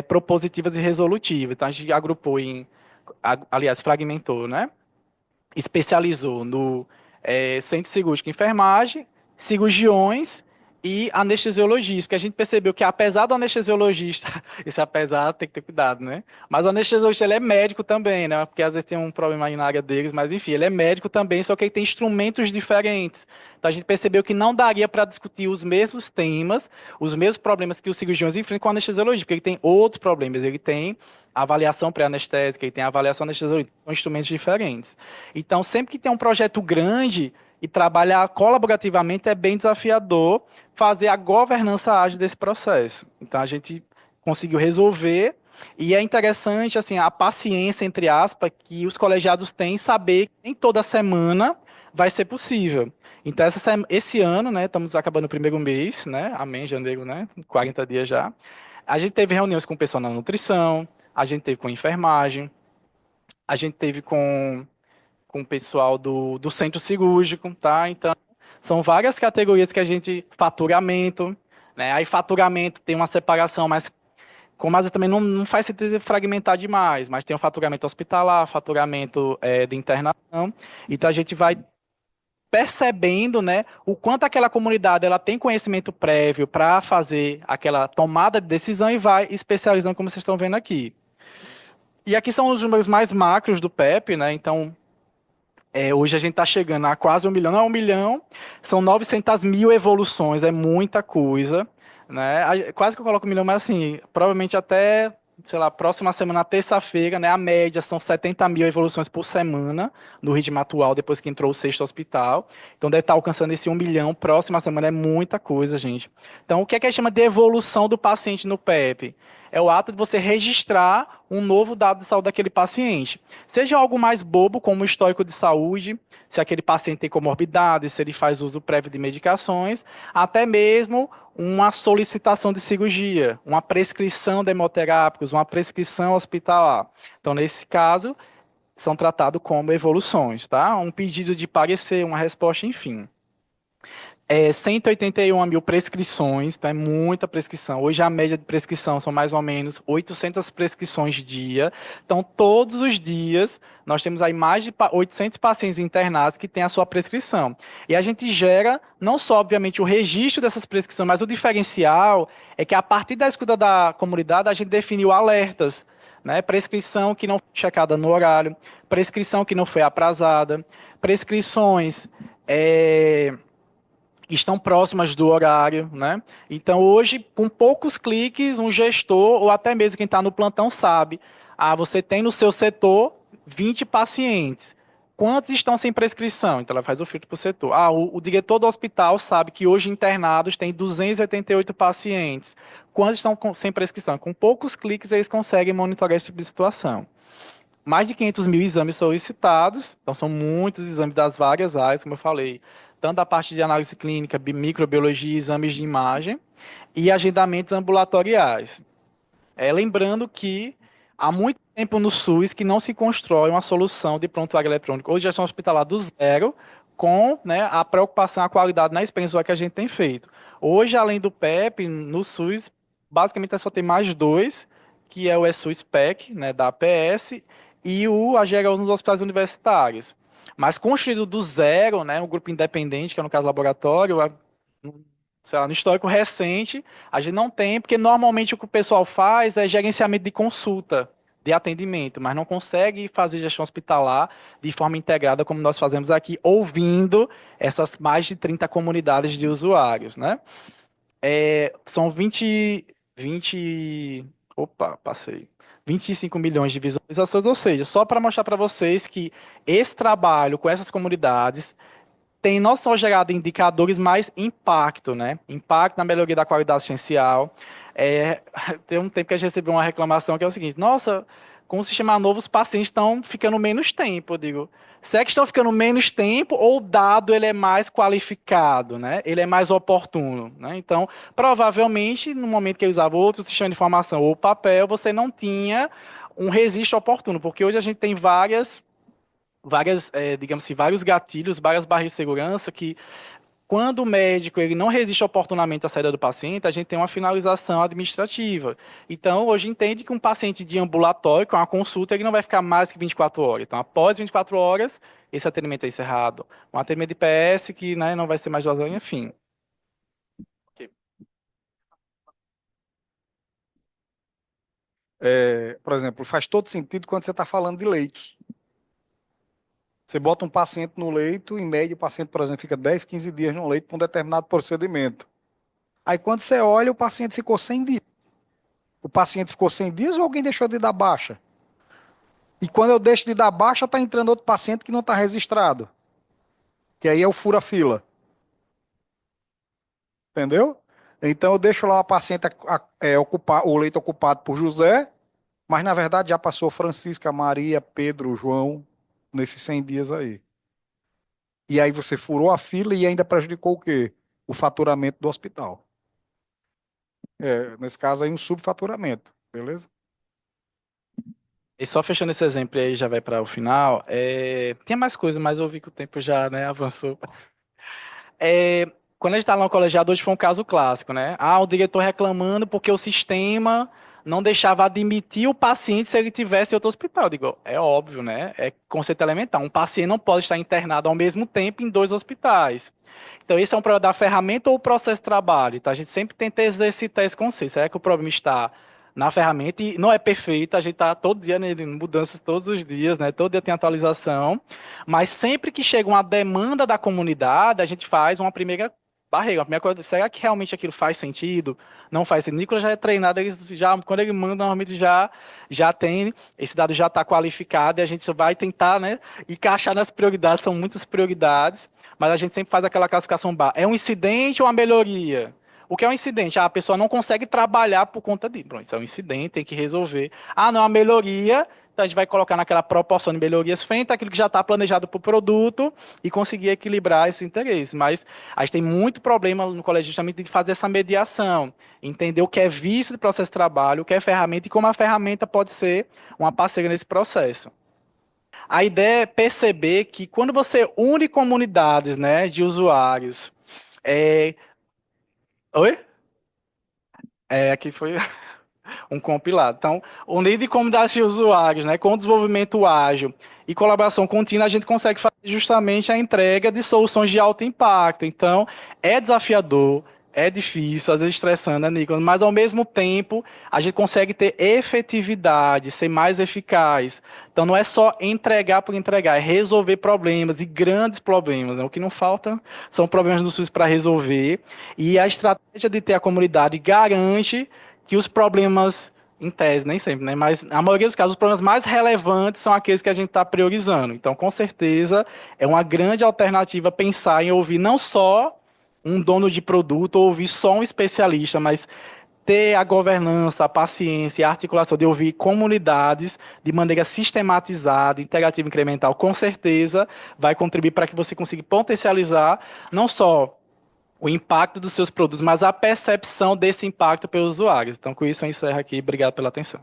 propositivas e resolutivas. Então a gente agrupou aliás, fragmentou, né? Especializou no centro cirúrgico e enfermagem, cirurgiões e anestesiologistas, porque a gente percebeu que apesar do anestesiologista, esse apesar tem que ter cuidado, né? Mas o anestesiologista ele é médico também, né? Porque às vezes tem um problema aí na área deles, mas enfim, ele é médico também, só que ele tem instrumentos diferentes. Então a gente percebeu que não daria para discutir os mesmos temas, os mesmos problemas que os cirurgiões enfrentam com o anestesiologista, porque ele tem outros problemas, ele tem avaliação pré-anestésica, ele tem avaliação anestesiológica, com instrumentos diferentes. Então, sempre que tem um projeto grande e trabalhar colaborativamente é bem desafiador fazer a governança ágil desse processo. Então, a gente conseguiu resolver e é interessante assim a paciência entre aspas que os colegiados têm em saber que nem toda semana vai ser possível. Então, esse ano, né, estamos acabando o primeiro mês, né, amém, janeiro, né, 40 dias já. A gente teve reuniões com o pessoal na nutrição, a gente teve com enfermagem, a gente teve com o pessoal do centro cirúrgico, tá? Então, são várias categorias que a gente. Faturamento, né? Aí, faturamento tem uma separação, mas como às vezes também não faz sentido fragmentar demais, mas tem o faturamento hospitalar, faturamento de internação. Então, a gente vai percebendo, né, o quanto aquela comunidade ela tem conhecimento prévio para fazer aquela tomada de decisão e vai especializando, como vocês estão vendo aqui. E aqui são os números mais macros do PEP, né? Então, hoje a gente está chegando a quase 1 milhão, não é 1 milhão, são 900 mil evoluções, é muita coisa, né? Quase que eu coloco 1 milhão, mas assim, provavelmente até, sei lá, próxima semana, terça-feira, né? A média são 70 mil evoluções por semana, no ritmo atual, depois que entrou o sexto hospital. Então deve estar alcançando esse 1 milhão, próxima semana é muita coisa, gente. Então, o que é que a gente chama de evolução do paciente no PEP? É o ato de você registrar um novo dado de saúde daquele paciente. Seja algo mais bobo, como o histórico de saúde, se aquele paciente tem comorbidade, se ele faz uso prévio de medicações, até mesmo uma solicitação de cirurgia, uma prescrição de hemoterápicos, uma prescrição hospitalar. Então, nesse caso, são tratados como evoluções, tá? Um pedido de parecer, uma resposta, enfim. 181 mil prescrições, tá? É muita prescrição. Hoje a média de prescrição são mais ou menos 800 prescrições dia. Então, todos os dias, nós temos aí mais de 800 pacientes internados que têm a sua prescrição. E a gente gera, não só, obviamente, o registro dessas prescrições, mas o diferencial é que a partir da escuta da comunidade, a gente definiu alertas, né? Prescrição que não foi checada no horário, prescrição que não foi aprazada, prescrições... que estão próximas do horário, né? Então, hoje, com poucos cliques, um gestor ou até mesmo quem está no plantão sabe, você tem no seu setor 20 pacientes. Quantos estão sem prescrição? Então, ela faz o filtro para o setor. O diretor do hospital sabe que hoje internados tem 288 pacientes. Quantos estão sem prescrição? Com poucos cliques, eles conseguem monitorar esse tipo de situação. Mais de 500 mil exames solicitados, então são muitos exames das várias áreas, como eu falei, tanto a parte de análise clínica, microbiologia, exames de imagem e agendamentos ambulatoriais. Lembrando que há muito tempo no SUS que não se constrói uma solução de prontuário eletrônico ou de gestão hospitalar do zero, com, né, a preocupação, a qualidade na experiência que a gente tem feito. Hoje, além do PEP, no SUS, basicamente só tem mais dois, que é o ESUS PEC, né, da APS, e o AGHU nos hospitais universitários. Mas construído do zero, né, um grupo independente, que é no caso laboratório, sei lá, no histórico recente, a gente não tem, porque normalmente o que o pessoal faz é gerenciamento de consulta, de atendimento, mas não consegue fazer gestão hospitalar de forma integrada como nós fazemos aqui, ouvindo essas mais de 30 comunidades de usuários, né? São 20, opa, passei. 25 milhões de visualizações, ou seja, só para mostrar para vocês que esse trabalho com essas comunidades tem não só gerado indicadores, mas impacto, né? Impacto na melhoria da qualidade assistencial. É, tem um tempo que a gente recebeu uma reclamação que é o seguinte: nossa, com o sistema novo, os pacientes estão ficando menos tempo. Eu digo, será que estão ficando menos tempo ou o dado ele é mais qualificado, né? Ele é mais oportuno, né? Então, provavelmente, no momento que eu usava outro sistema de informação ou papel, você não tinha um registro oportuno, porque hoje a gente tem digamos assim, vários gatilhos, várias barras de segurança que, quando o médico ele não resiste oportunamente à saída do paciente, a gente tem uma finalização administrativa. Então, hoje entende que um paciente de ambulatório, com uma consulta, ele não vai ficar mais que 24 horas. Então, após 24 horas, esse atendimento é encerrado. Um atendimento de PS que, né, não vai ser mais 2 horas, enfim.
Por exemplo, faz todo sentido quando você está falando de leitos. Você bota um paciente no leito, em média, o paciente, por exemplo, fica 10, 15 dias no leito para um determinado procedimento. Aí, quando você olha, o paciente ficou 100 dias. O paciente ficou 100 dias ou alguém deixou de dar baixa? E quando eu deixo de dar baixa, está entrando outro paciente que não está registrado. Que aí é o fura-fila. Entendeu? Então, eu deixo lá o paciente ocupar, o leito ocupado por José, mas na verdade já passou Francisca, Maria, Pedro, João, nesses 100 dias aí. E aí você furou a fila e ainda prejudicou o quê? O faturamento do hospital. Nesse caso aí, um subfaturamento, beleza?
E só fechando esse exemplo aí, já vai para o final. Tinha mais coisa, mas eu vi que o tempo já, né, avançou. Quando a gente está lá no colegiado, hoje foi um caso clássico, né? Ah, o diretor reclamando porque o sistema não deixava admitir o paciente se ele tivesse em outro hospital. Eu digo, é óbvio, né? É conceito elementar. Um paciente não pode estar internado ao mesmo tempo em 2 hospitais. Então, esse é um problema da ferramenta ou o processo de trabalho. Então, a gente sempre tenta exercitar esse conceito. Será que o problema está na ferramenta? E não é perfeita, a gente está todo dia em mudanças todos os dias, né? Todo dia tem atualização. Mas sempre que chega uma demanda da comunidade, a gente faz uma primeira barreira. A primeira coisa, será que realmente aquilo faz sentido? Não faz sentido. Nicolas já é treinado, quando ele manda, normalmente já tem, esse dado já está qualificado e a gente vai tentar, né, encaixar nas prioridades, são muitas prioridades, mas a gente sempre faz aquela classificação básica. É um incidente ou uma melhoria? O que é um incidente? Ah, a pessoa não consegue trabalhar por conta disso. Pronto, isso é um incidente, tem que resolver. Ah, não, é uma melhoria. Então a gente vai colocar naquela proporção de melhorias frente àquilo que já está planejado para o produto e conseguir equilibrar esses interesses. Mas a gente tem muito problema no colégio justamente de fazer essa mediação, entender o que é vício de processo de trabalho, o que é ferramenta e como a ferramenta pode ser uma parceira nesse processo. A ideia é perceber que quando você une comunidades, né, de usuários, é... Oi? Aqui foi um compilado. Então, unir de comunidades de usuários, né, com desenvolvimento ágil e colaboração contínua, a gente consegue fazer justamente a entrega de soluções de alto impacto. Então, é desafiador, é difícil, às vezes estressante, né, Nicolas? Mas, ao mesmo tempo, a gente consegue ter efetividade, ser mais eficaz. Então, não é só entregar por entregar, é resolver problemas e grandes problemas, né? O que não falta são problemas do SUS para resolver. E a estratégia de ter a comunidade garante que os problemas, em tese, nem sempre, né? Mas na maioria dos casos, os problemas mais relevantes são aqueles que a gente está priorizando. Então, com certeza, é uma grande alternativa pensar em ouvir não só um dono de produto ou ouvir só um especialista, mas ter a governança, a paciência e a articulação de ouvir comunidades de maneira sistematizada, integrativa e incremental, com certeza vai contribuir para que você consiga potencializar não só o impacto dos seus produtos, mas a percepção desse impacto pelos usuários. Então, com isso, eu encerro aqui. Obrigado pela atenção.